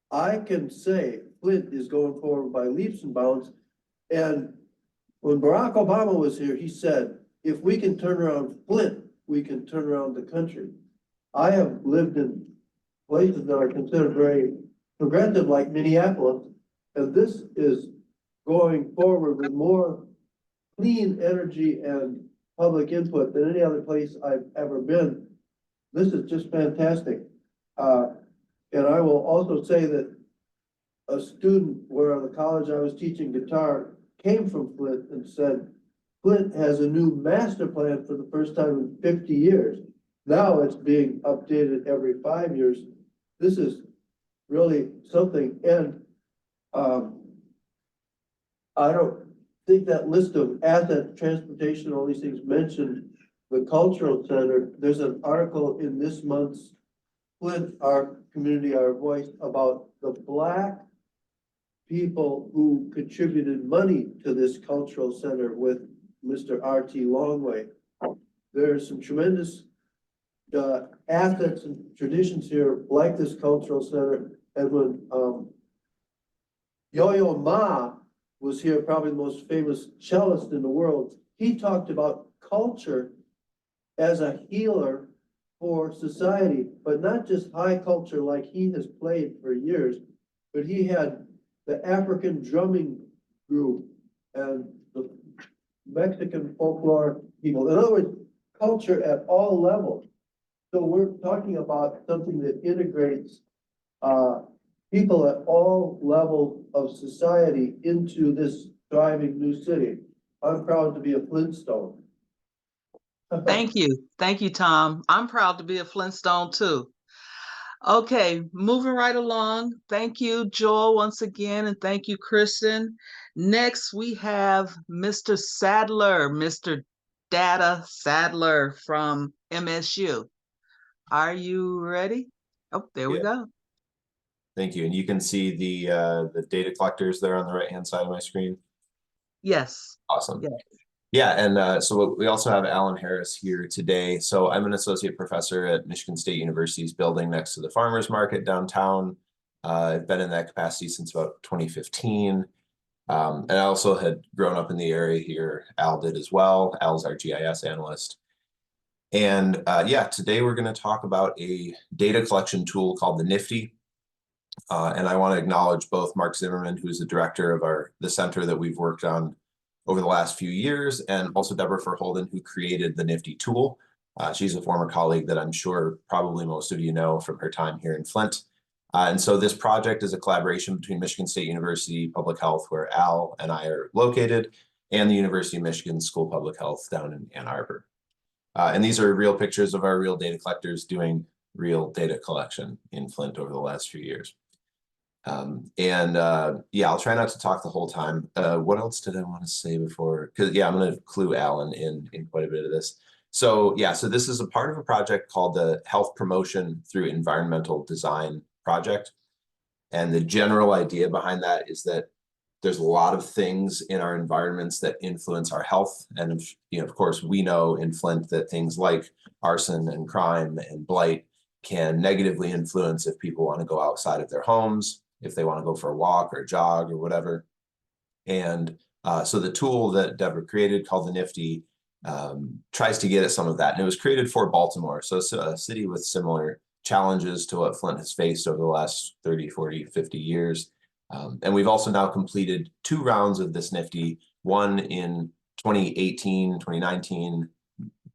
I can say Flint is going forward by leaps and bounds, and when Barack Obama was here, he said, if we can turn around Flint, we can turn around the country. I have lived in places that are considered very progressive, like Minneapolis, and this is going forward with more clean energy and public input than any other place I've ever been. This is just fantastic. And I will also say that a student where the college I was teaching guitar came from Flint and said, Flint has a new master plan for the first time in 50 years. Now it's being updated every 5 years. This is really something. And I don't think that list of asset, transportation, all these things mentioned the cultural center. There's an article in this month's Flint, Our Community, Our Voice, about the Black people who contributed money to this cultural center with Mr. R.T. Longway. There's some tremendous assets and traditions here, like this cultural center. And when Yo-Yo Ma was here, probably the most famous cellist in the world, he talked about culture as a healer for society, but not just high culture like he has played for years, but he had the African drumming group and the Mexican folklore people. In other words, culture at all levels. So we're talking about something that integrates people at all levels of society into this thriving new city. I'm proud to be a Flintstone. Thank you. Thank you, Tom. I'm proud to be a Flintstone too. Okay, moving right along. Thank you, Joel, once again, and thank you, Kristen. Next, we have Mr. Sadler, Mr. Data Sadler from MSU. Are you ready? Oh, there we go. Thank you. And you can see the data collectors there on the right-hand side of my screen. Yes. Awesome. Yes. Yeah, and so we also have Alan Harris here today. So I'm an associate professor at Michigan State University's building next to the farmers market downtown. I've been in that capacity since about 2015. And I also had grown up in the area here. Al did as well. Al's our GIS analyst. And yeah, today we're going to talk about a data collection tool called the Nifty. And I want to acknowledge both Mark Zimmerman, who's the director of the center that we've worked on over the last few years, and also Deborah Verholden, who created the Nifty tool. She's a former colleague that I'm sure probably most of you know from her time here in Flint. And so this project is a collaboration between Michigan State University Public Health, where Al and I are located, and the University of Michigan School of Public Health down in Ann Arbor. And these are real pictures of our real data collectors doing real data collection in Flint over the last few years. Yeah, I'll try not to talk the whole time. What else did I want to say before? Because yeah, I'm going to clue Alan in quite a bit of this. So yeah, so this is a part of a project called the Health Promotion Through Environmental Design project. And the general idea behind that is that there's a lot of things in our environments that influence our health. And, of course, we know in Flint that things like arson and crime and blight can negatively influence if people want to go outside of their homes, if they want to go for a walk or a jog or whatever. And so the tool that Deborah created, called the Nifty, tries to get at some of that. And it was created for Baltimore. So it's a city with similar challenges to what Flint has faced over the last 30, 40, 50 years. And we've also now completed 2 rounds of this Nifty, one in 2018, 2019,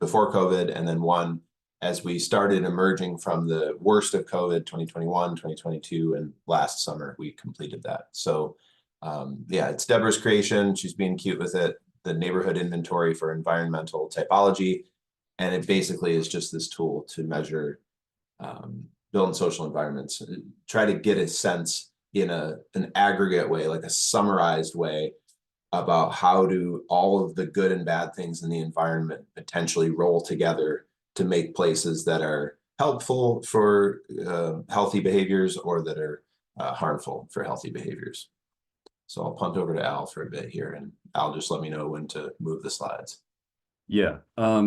before COVID, and then one as we started emerging from the worst of COVID, 2021, 2022, and last summer we completed that. So yeah, it's Deborah's creation. She's being cute with it. The neighborhood inventory for environmental typology. And it basically is just this tool to measure built social environments, try to get a sense in an aggregate way, like a summarized way, about how do all of the good and bad things in the environment potentially roll together to make places that are helpful for healthy behaviors or that are harmful for healthy behaviors. So I'll punt over to Al for a bit here, and Al, just let me know when to move the slides. Yeah.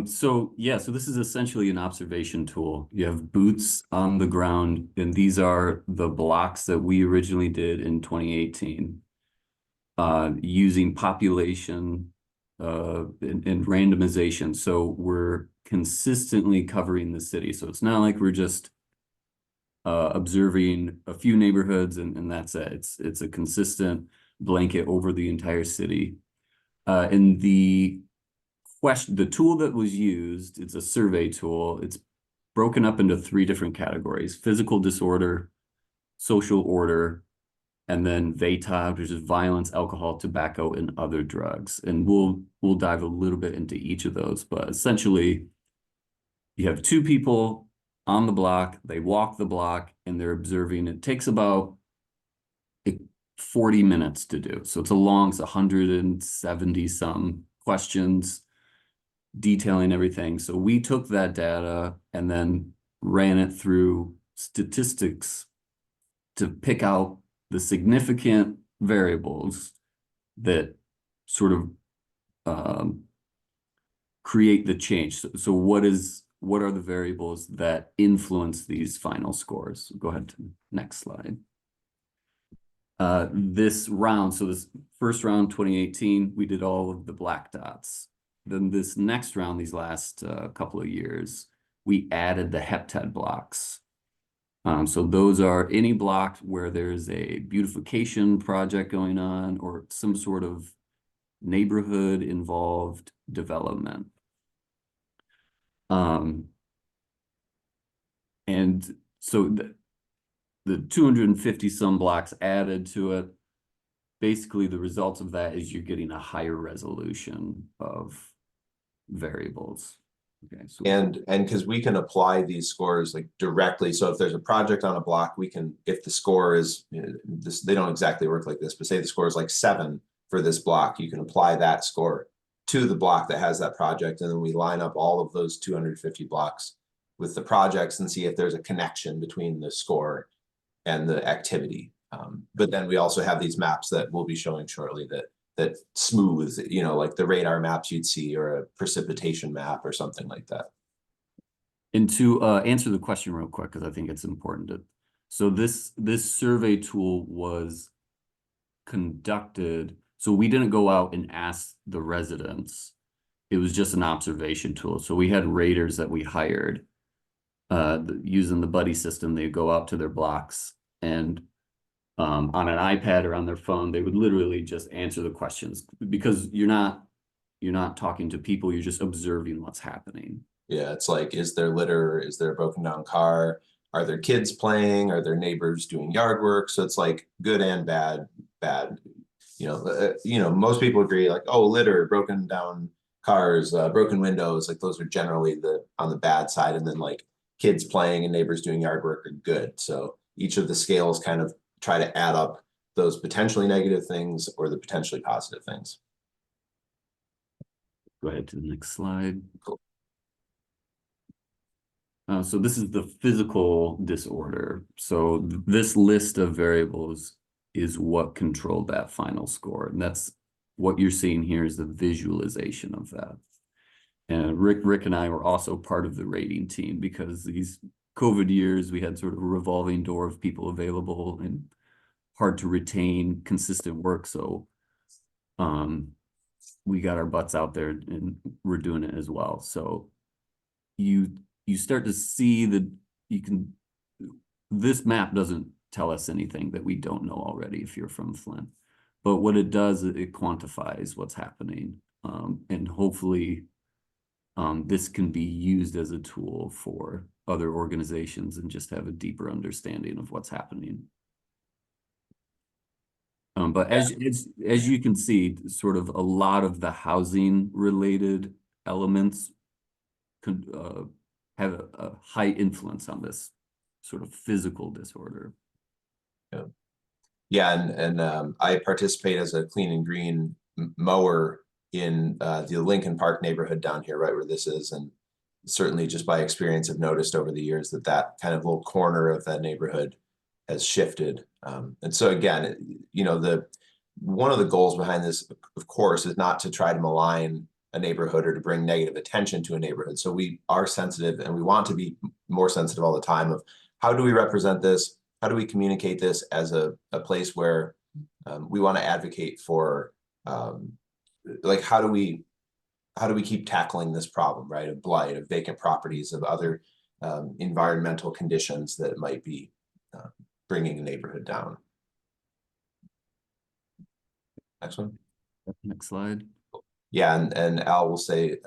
So this is essentially an observation tool. You have boots on the ground, and these are the blocks that we originally did in 2018, using population and randomization. So we're consistently covering the city. So it's not like we're just observing a few neighborhoods and that's it. It's a consistent blanket over the entire city. And the tool that was used, it's a survey tool. It's broken up into 3 different categories: physical disorder, social order, and then VATOG, which is violence, alcohol, tobacco, and other drugs. And we'll dive a little bit into each of those, but essentially you have 2 people on the block, they walk the block and they're observing. It takes about 40 minutes to do. So it's 170 some questions detailing everything. So we took that data and then ran it through statistics to pick out the significant variables that sort of create the change. So what are the variables that influence these final scores? Go ahead to the next slide. This round, so this first round, 2018, we did all of the black dots. Then this next round, these last couple of years, we added the heptad blocks. So those are any block where there's a beautification project going on or some sort of neighborhood involved development. And so the 250 some blocks added to it, basically the result of that is you're getting a higher resolution of variables. Okay, so and because we can apply these scores like directly. So if there's a project on a block, we can, if the score is this, they don't exactly work like this, but say the score is like 7 for this block, you can apply that score to the block that has that project, and then we line up all of those 250 blocks with the projects and see if there's a connection between the score and the activity. But then we also have these maps that we'll be showing shortly that smooth, like the radar maps you'd see, or a precipitation map or something like that. And to answer the question real quick, because I think it's important so this survey tool was conducted. So we didn't go out and ask the residents. It was just an observation tool. So we had raters that we hired using the buddy system. They go out to their blocks and on an iPad or on their phone, they would literally just answer the questions, because you're not talking to people, you're just observing what's happening. Yeah, it's like, is there litter? Is there a broken down car? Are there kids playing? Are there neighbors doing yard work? So it's like good and bad. Most people agree, like, oh, litter, broken down cars, broken windows, like those are generally on the bad side, and then like kids playing and neighbors doing yard work are good. So each of the scales kind of try to add up those potentially negative things or the potentially positive things. Go ahead to the next slide. Cool. So this is the physical disorder. So this list of variables is what controlled that final score. And that's what you're seeing here is the visualization of that. And Rick and I were also part of the rating team because these COVID years, we had sort of a revolving door of people available and hard to retain consistent work. So we got our butts out there and we're doing it as well. So you start to see that this map doesn't tell us anything that we don't know already if you're from Flint. But what it does, it quantifies what's happening. And hopefully this can be used as a tool for other organizations and just have a deeper understanding of what's happening. But as you can see, sort of a lot of the housing related elements could have a high influence on this sort of physical disorder. Yeah, and I participate as a clean and green mower in the Lincoln Park neighborhood down here, right where this is, and certainly just by experience have noticed over the years that that kind of little corner of that neighborhood has shifted. And so again, you know, one of the goals behind this, of course, is not to try to malign a neighborhood or to bring negative attention to a neighborhood. So we are sensitive and we want to be more sensitive all the time of how do we represent this? How do we communicate this as a place where we want to advocate for, like, how do we keep tackling this problem, right? Of blight, of vacant properties, of other environmental conditions that might be bringing a neighborhood down. Next one. Next slide. Yeah, and Al will say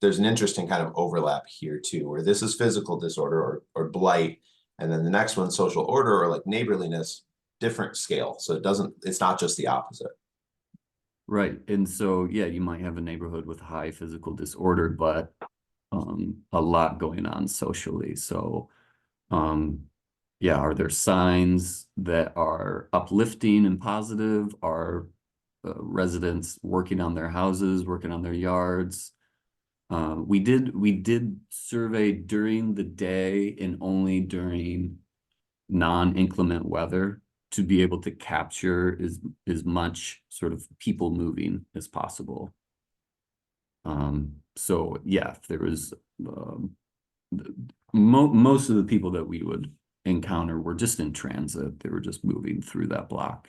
there's an interesting kind of overlap here too, where this is physical disorder or blight, and then the next one, social order or like neighborliness, different scale. So it's not just the opposite. Right. And so, yeah, you might have a neighborhood with high physical disorder, but a lot going on socially. So, yeah, are there signs that are uplifting and positive? Are residents working on their houses, working on their yards? We did survey during the day and only during non-inclement weather to be able to capture as much sort of people moving as possible. So yeah, if there was most of the people that we would encounter were just in transit, they were just moving through that block,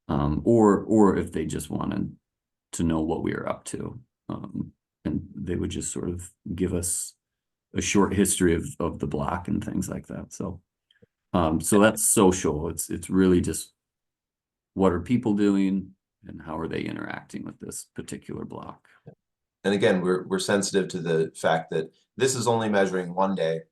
or if they just wanted to know what we were up to, and they would just sort of give us a short history of the block and things like that. So so that's social. It's really just what are people doing and how are they interacting with this particular block. And again, we're sensitive to the fact that this is only measuring one day,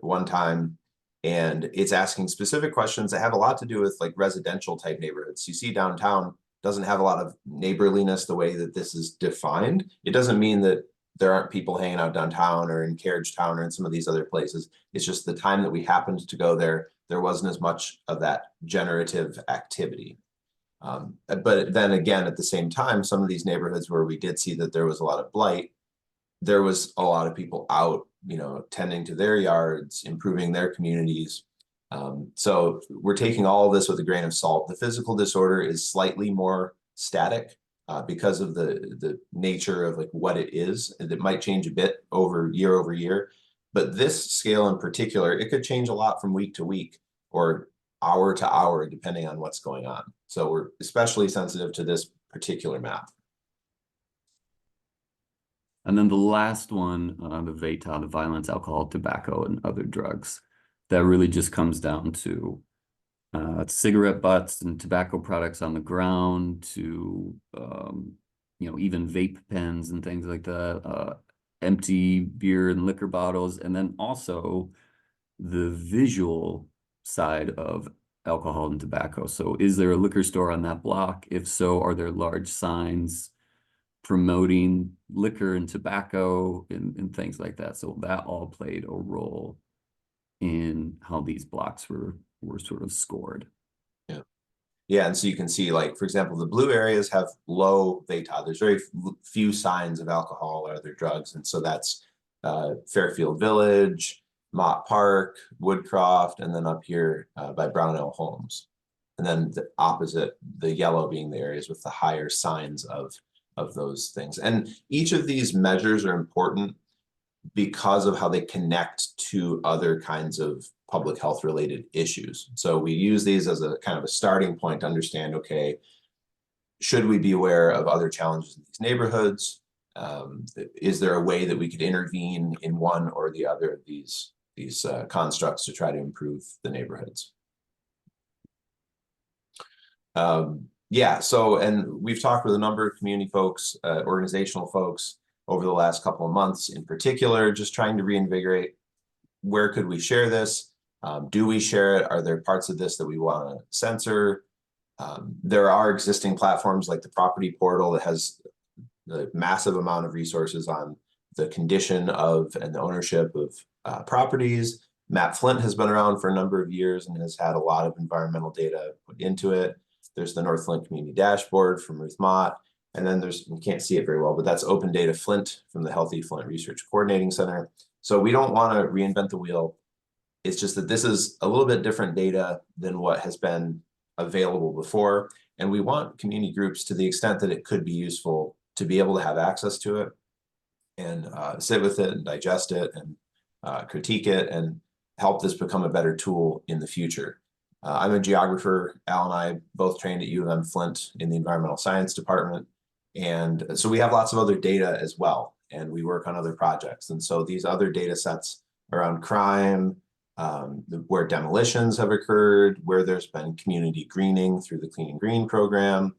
one time, and it's asking specific questions that have a lot to do with like residential type neighborhoods. You see downtown doesn't have a lot of neighborliness the way that this is defined. It doesn't mean that there aren't people hanging out downtown or in Carriage Town or in some of these other places. It's just the time that we happened to go there, there wasn't as much of that generative activity. But then again, at the same time, some of these neighborhoods where we did see that there was a lot of blight, there was a lot of people out, you know, tending to their yards, improving their communities. So we're taking all of this with a grain of salt. The physical disorder is slightly more static because of the nature of like what it is. And it might change a bit over year, but this scale in particular, it could change a lot from week to week or hour to hour, depending on what's going on. So we're especially sensitive to this particular map. And then the last one, the VATA, the violence, alcohol, tobacco, and other drugs, that really just comes down to cigarette butts and tobacco products on the ground to, you know, even vape pens and things like that, empty beer and liquor bottles, and then also the visual side of alcohol and tobacco. So is there a liquor store on that block? If so, are there large signs promoting liquor and tobacco and things like that? So that all played a role in how these blocks were sort of scored. Yeah, and so you can see, like, for example, the blue areas have low VATA. There's very few signs of alcohol or other drugs. And so that's Fairfield Village, Mott Park, Woodcroft, and then up here by Brownell Homes. And then the opposite, the yellow being the areas with the higher signs of those things. And each of these measures are important because of how they connect to other kinds of public health related issues. So we use these as a kind of a starting point to understand, okay, should we be aware of other challenges in these neighborhoods? Is there a way that we could intervene in one or the other of these constructs to try to improve the neighborhoods? Yeah, so, and we've talked with a number of community folks, organizational folks over the last couple of months in particular, just trying to reinvigorate, where could we share this? Do we share it? Are there parts of this that we want to censor? There are existing platforms like the property portal that has the massive amount of resources on the condition of and the ownership of properties. Matt Flint has been around for a number of years and has had a lot of environmental data put into it. There's the North Flint Community Dashboard from Ruth Mott. And then there's, you can't see it very well, but that's Open Data Flint from the Healthy Flint Research Coordinating Center. So we don't want to reinvent the wheel. It's just that this is a little bit different data than what has been available before. And we want community groups, to the extent that it could be useful, to be able to have access to it and sit with it and digest it and critique it and help this become a better tool in the future. I'm a geographer. Al and I both trained at U of M Flint in the environmental science department. And so we have lots of other data as well, and we work on other projects. And so these other data sets around crime, where demolitions have occurred, where there's been community greening through the Clean and Green program.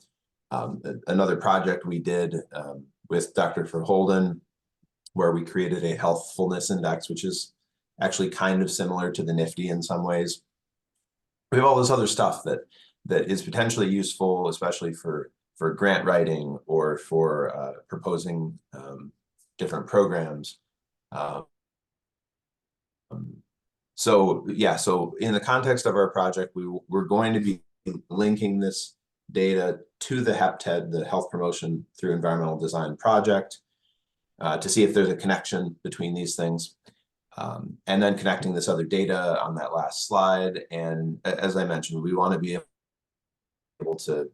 Another project we did with Dr. Verholden, where we created a healthfulness index, which is actually kind of similar to the NIFTY in some ways. We have all this other stuff that is potentially useful, especially for grant writing or for proposing different programs. So yeah, so in the context of our project, we're going to be linking this data to the HEPTED, the Health Promotion Through Environmental Design project, to see if there's a connection between these things. And then connecting this other data on that last slide. And as I mentioned, we want to be able to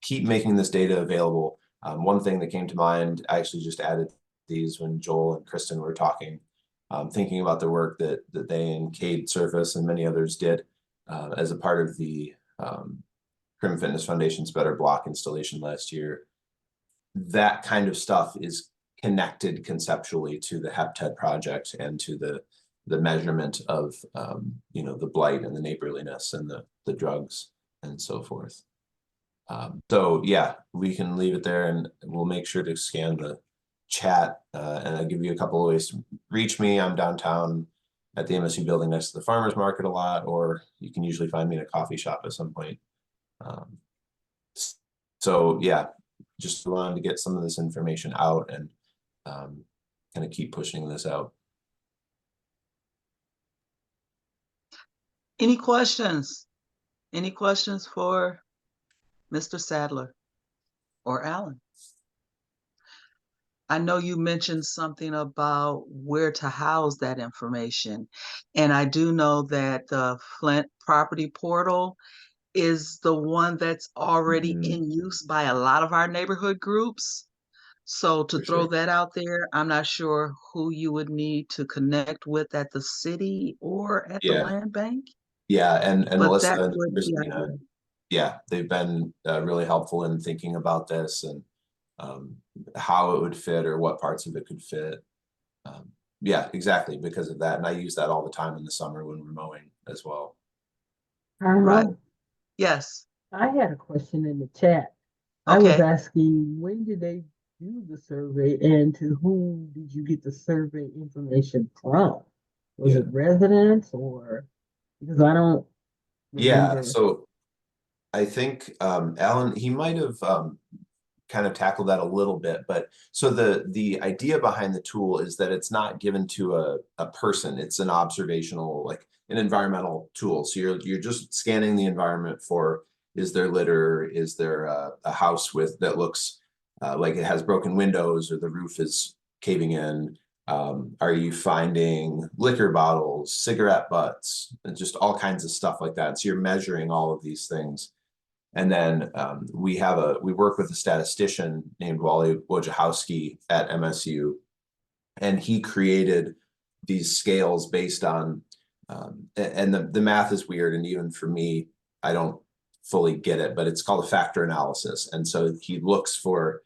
keep making this data available. One thing that came to mind, I actually just added these when Joel and Kristen were talking, thinking about the work that they and Cade Surface and many others did as a part of the Crim Fitness Foundation's Better Block installation last year. That kind of stuff is connected conceptually to the HEPTED project and to the measurement of the blight and the neighborliness and the drugs and so forth. So yeah, we can leave it there, and we'll make sure to scan the chat and I'll give you a couple of ways to reach me. I'm downtown at the MSU building next to the farmers market a lot, or you can usually find me in a coffee shop at some point. So yeah, just wanted to get some of this information out and kind of keep pushing this out. Any questions? Any questions for Mr. Sadler or Alan? I know you mentioned something about where to house that information. And I do know that the Flint property portal is the one that's already in use by a lot of our neighborhood groups. So to throw that out there, I'm not sure who you would need to connect with at the city or at the land bank. Yeah, and But Melissa that and would be Christina, ideal. yeah, they've been really helpful in thinking about this and how it would fit or what parts of it could fit. Yeah, exactly, because of that. And I use that all the time in the summer when we're mowing as well. Right. Yes. I had a question in the chat. I was asking, when did they do the survey and to whom did you get the survey information from? Was it residents or, because I don't remember. Yeah, so I think Alan, he might have kind of tackled that a little bit, but so the idea behind the tool is that it's not given to a person, it's an observational, like an environmental tool. So you're just scanning the environment for, is there litter, is there a house that looks like it has broken windows or the roof is caving in, Are you finding liquor bottles, cigarette butts, and just all kinds of stuff like that? So you're measuring all of these things. And then we work with a statistician named Wally Wojciechowski at MSU, and he created these scales based on, and the math is weird, and even for me, I don't fully get it, but it's called a factor analysis. And so he looks for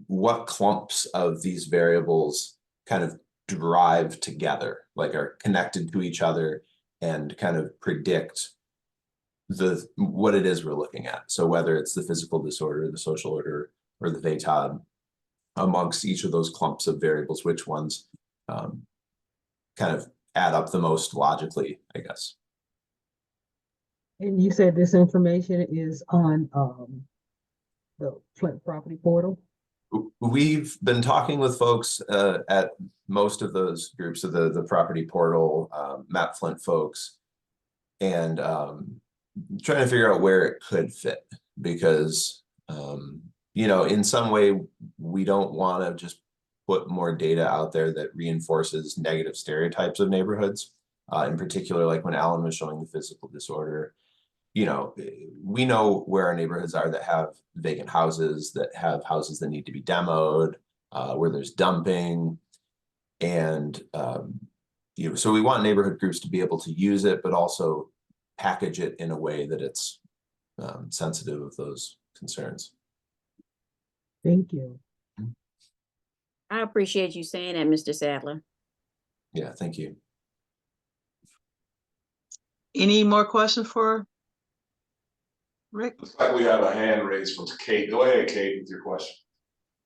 what clumps of these variables kind of drive together, like are connected to each other, and kind of predict what it is we're looking at. So whether it's the physical disorder, the social order, or the VATOD, amongst each of those clumps of variables, which ones kind of add up the most logically, I guess. And you said this information is on the Flint property portal? We've been talking with folks at most of those groups of the property portal, Map Flint folks, and trying to figure out where it could fit, because you know, in some way we don't want to just put more data out there that reinforces negative stereotypes of neighborhoods. In particular, like when Alan was showing the physical disorder, you know, we know where our neighborhoods are that have vacant houses, that have houses that need to be demoed, where there's dumping. And, you know, so we want neighborhood groups to be able to use it, but also package it in a way that it's sensitive of those concerns. Thank you. I appreciate you saying that, Mr. Sadler. Yeah, thank you. Any more questions for Rick? Looks like we have a hand raised from Kate. Go ahead, Kate, with your question.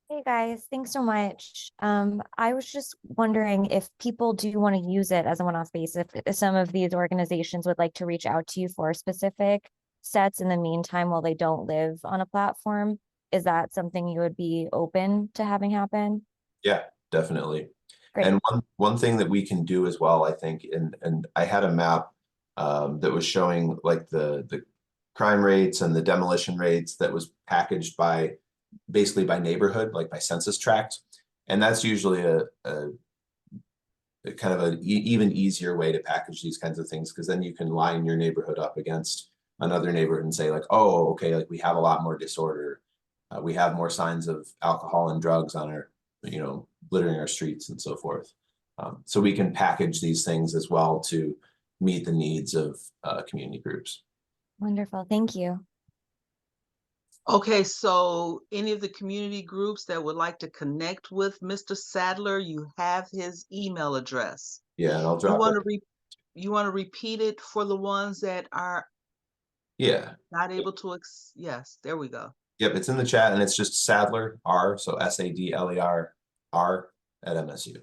Hey guys, thanks so much. I was just wondering if people do want to use it as a one-off basis, if some of these organizations would like to reach out to you for specific sets in the meantime while they don't live on a platform. Is that something you would be open to having happen? Yeah, definitely. Great. And one thing that we can do as well, I think, and I had a map that was showing like the crime rates and the demolition rates that was packaged by basically by neighborhood, like by census tract. And that's usually a kind of an even easier way to package these kinds of things, because then you can line your neighborhood up against another neighborhood and say like, oh, okay, like we have a lot more disorder. We have more signs of alcohol and drugs on our, you know, littering our streets and so forth. So we can package these things as well to meet the needs of community groups. Wonderful, thank you. Okay, so any of the community groups that would like to connect with Mr. Sadler, you have his email address. Yeah, and I'll drop it. You want to repeat it for the ones that are not able to, yes, there we go. Yep, it's in the chat, and it's just Sadler R, so SADLER R at MSU.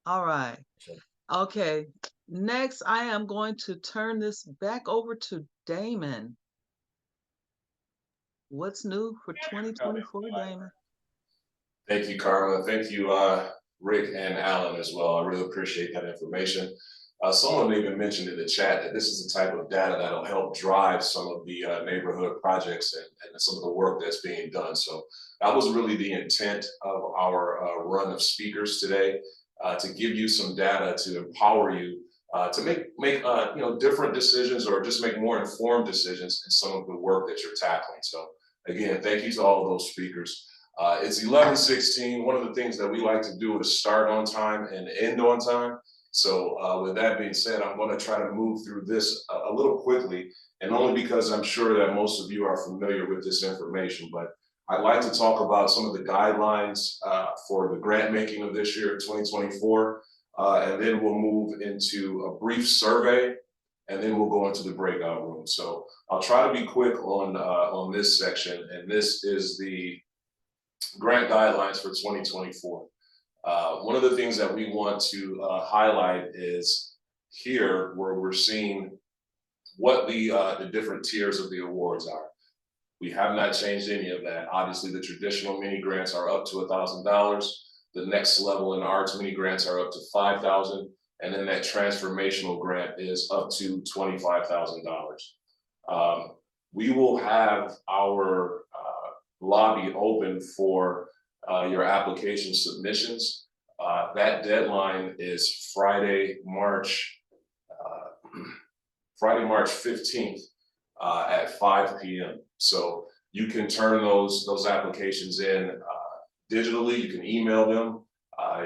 All right. Okay. Next, I am going to turn this back over to Damon. What's new for 2024, Damon? Thank you, Karma. Thank you, Rick and Alan as well. I really appreciate that information. Someone even mentioned in the chat that this is the type of data that'll help drive some of the neighborhood projects and some of the work that's being done. So that was really the intent of our run of speakers today, to give you some data to empower you to make you know, different decisions, or just make more informed decisions in some of the work that you're tackling. So again, thank you to all of those speakers. It's 11:16. One of the things that we like to do is start on time and end on time. So with that being said, I'm going to try to move through this a little quickly, and only because I'm sure that most of you are familiar with this information, but I'd like to talk about some of the guidelines for the grant making of this year, 2024, and then we'll move into a brief survey, and then we'll go into the breakout room. So I'll try to be quick on this section, and this is the grant guidelines for 2024. One of the things that we want to highlight is here where we're seeing what the different tiers of the awards are. We have not changed any of that. Obviously, the traditional mini grants are up to $1,000. The next level in arts mini grants are up to $5,000, and then that transformational grant is up to $25,000. We will have our lobby open for your application submissions. That deadline is Friday, March 15th at 5 p.m. So you can turn those applications in digitally. You can email them.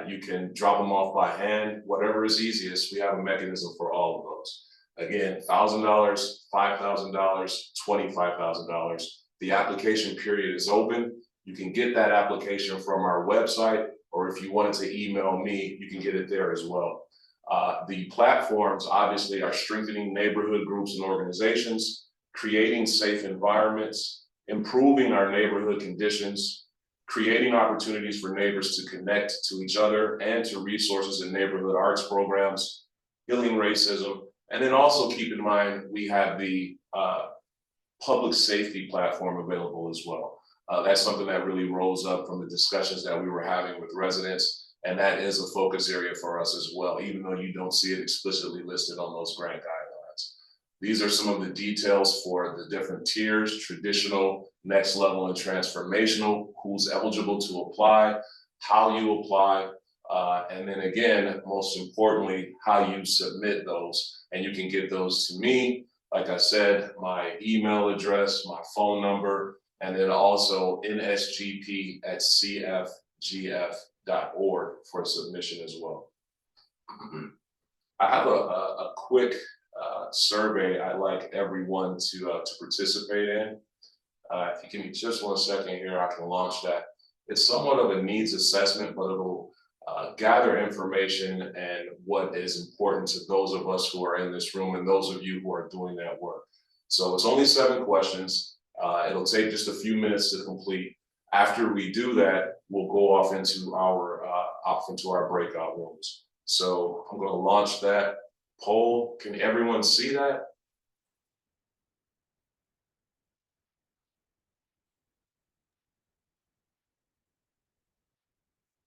You can drop them off by hand, whatever is easiest. We have a mechanism for all of those. Again, $1,000, $5,000, $25,000. The application period is open. You can get that application from our website, or if you wanted to email me, you can get it there as well. The platforms obviously are strengthening neighborhood groups and organizations, creating safe environments, improving our neighborhood conditions, creating opportunities for neighbors to connect to each other and to resources in neighborhood arts programs, healing racism, and then also keep in mind we have the public safety platform available as well. That's something that really rose up from the discussions that we were having with residents, and that is a focus area for us as well, even though you don't see it explicitly listed on those grant guidelines. These are some of the details for the different tiers: traditional, next level, and transformational, who's eligible to apply, how you apply, and then again, most importantly, how you submit those. And you can get those to me, like I said, my email address, my phone number, and then also nsgp@cfgf.org for submission as well. I have a quick survey I'd like everyone to participate in. If you give me just 1 second here, I can launch that. It's somewhat of a needs assessment, but it'll gather information and what is important to those of us who are in this room and those of you who are doing that work. So it's only 7 questions. It'll take just a few minutes to complete. After we do that, we'll go off into our breakout rooms. So I'm going to launch that poll. Can everyone see that?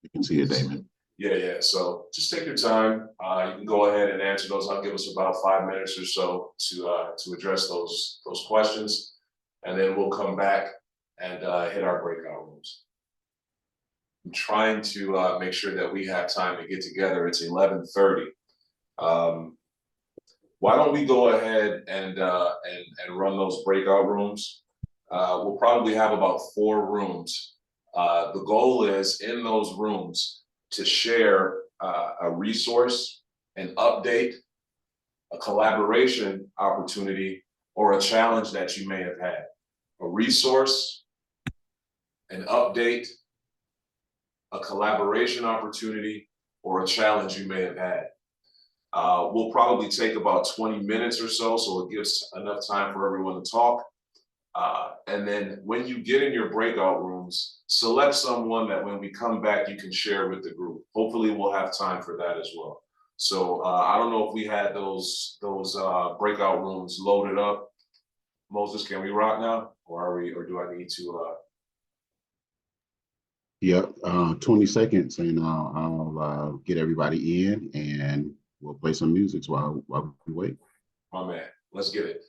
You can see it, Damon. Yeah. So just take your time. You can go ahead and answer those. I'll give us about 5 minutes or so to address those questions, and then we'll come back and hit our breakout rooms. I'm trying to make sure that we have time to get together. It's 11:30. Why don't we go ahead and run those breakout rooms? We'll probably have about 4 rooms. The goal is in those rooms to share a resource, an update, a collaboration opportunity, or a challenge that you may have had. A resource, an update, a collaboration opportunity, or a challenge you may have had. We'll probably take about 20 minutes or so it gives enough time for everyone to talk. And then when you get in your breakout rooms, select someone that when we come back, you can share with the group. Hopefully we'll have time for that as well. So I don't know if we had those breakout rooms loaded up. Moses, can we rock now? Or do I need to? Yep, 20 seconds and I'll get everybody in and we'll play some music while we wait. My man, let's get it.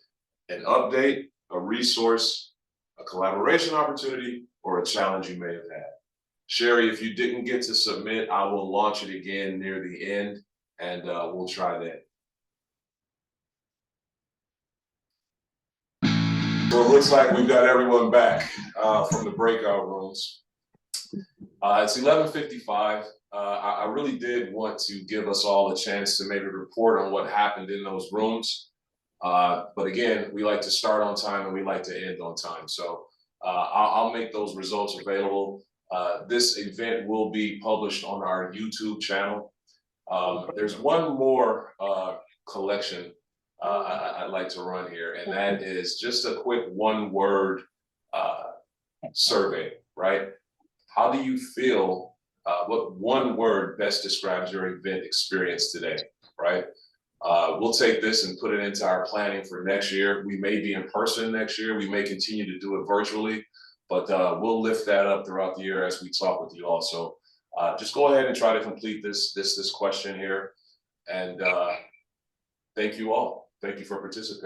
An update, a resource, a collaboration opportunity, or a challenge you may have had. Sherry, if you didn't get to submit, I will launch it again near the end and we'll try that. So it looks like we've got everyone back from the breakout rooms. It's 11:55. I really did want to give us all a chance to maybe report on what happened in those rooms. But again, we like to start on time and we like to end on time. So I'll make those results available. This event will be published on our YouTube channel. There's one more collection I'd like to run here, and that is just a quick 1-word survey, right? How do you feel? What 1 word best describes your event experience today, right? We'll take this and put it into our planning for next year. We may be in person next year. We may continue to do it virtually, but we'll lift that up throughout the year as we talk with you all. So just go ahead and try to complete this question here. And thank you all. Thank you for participating.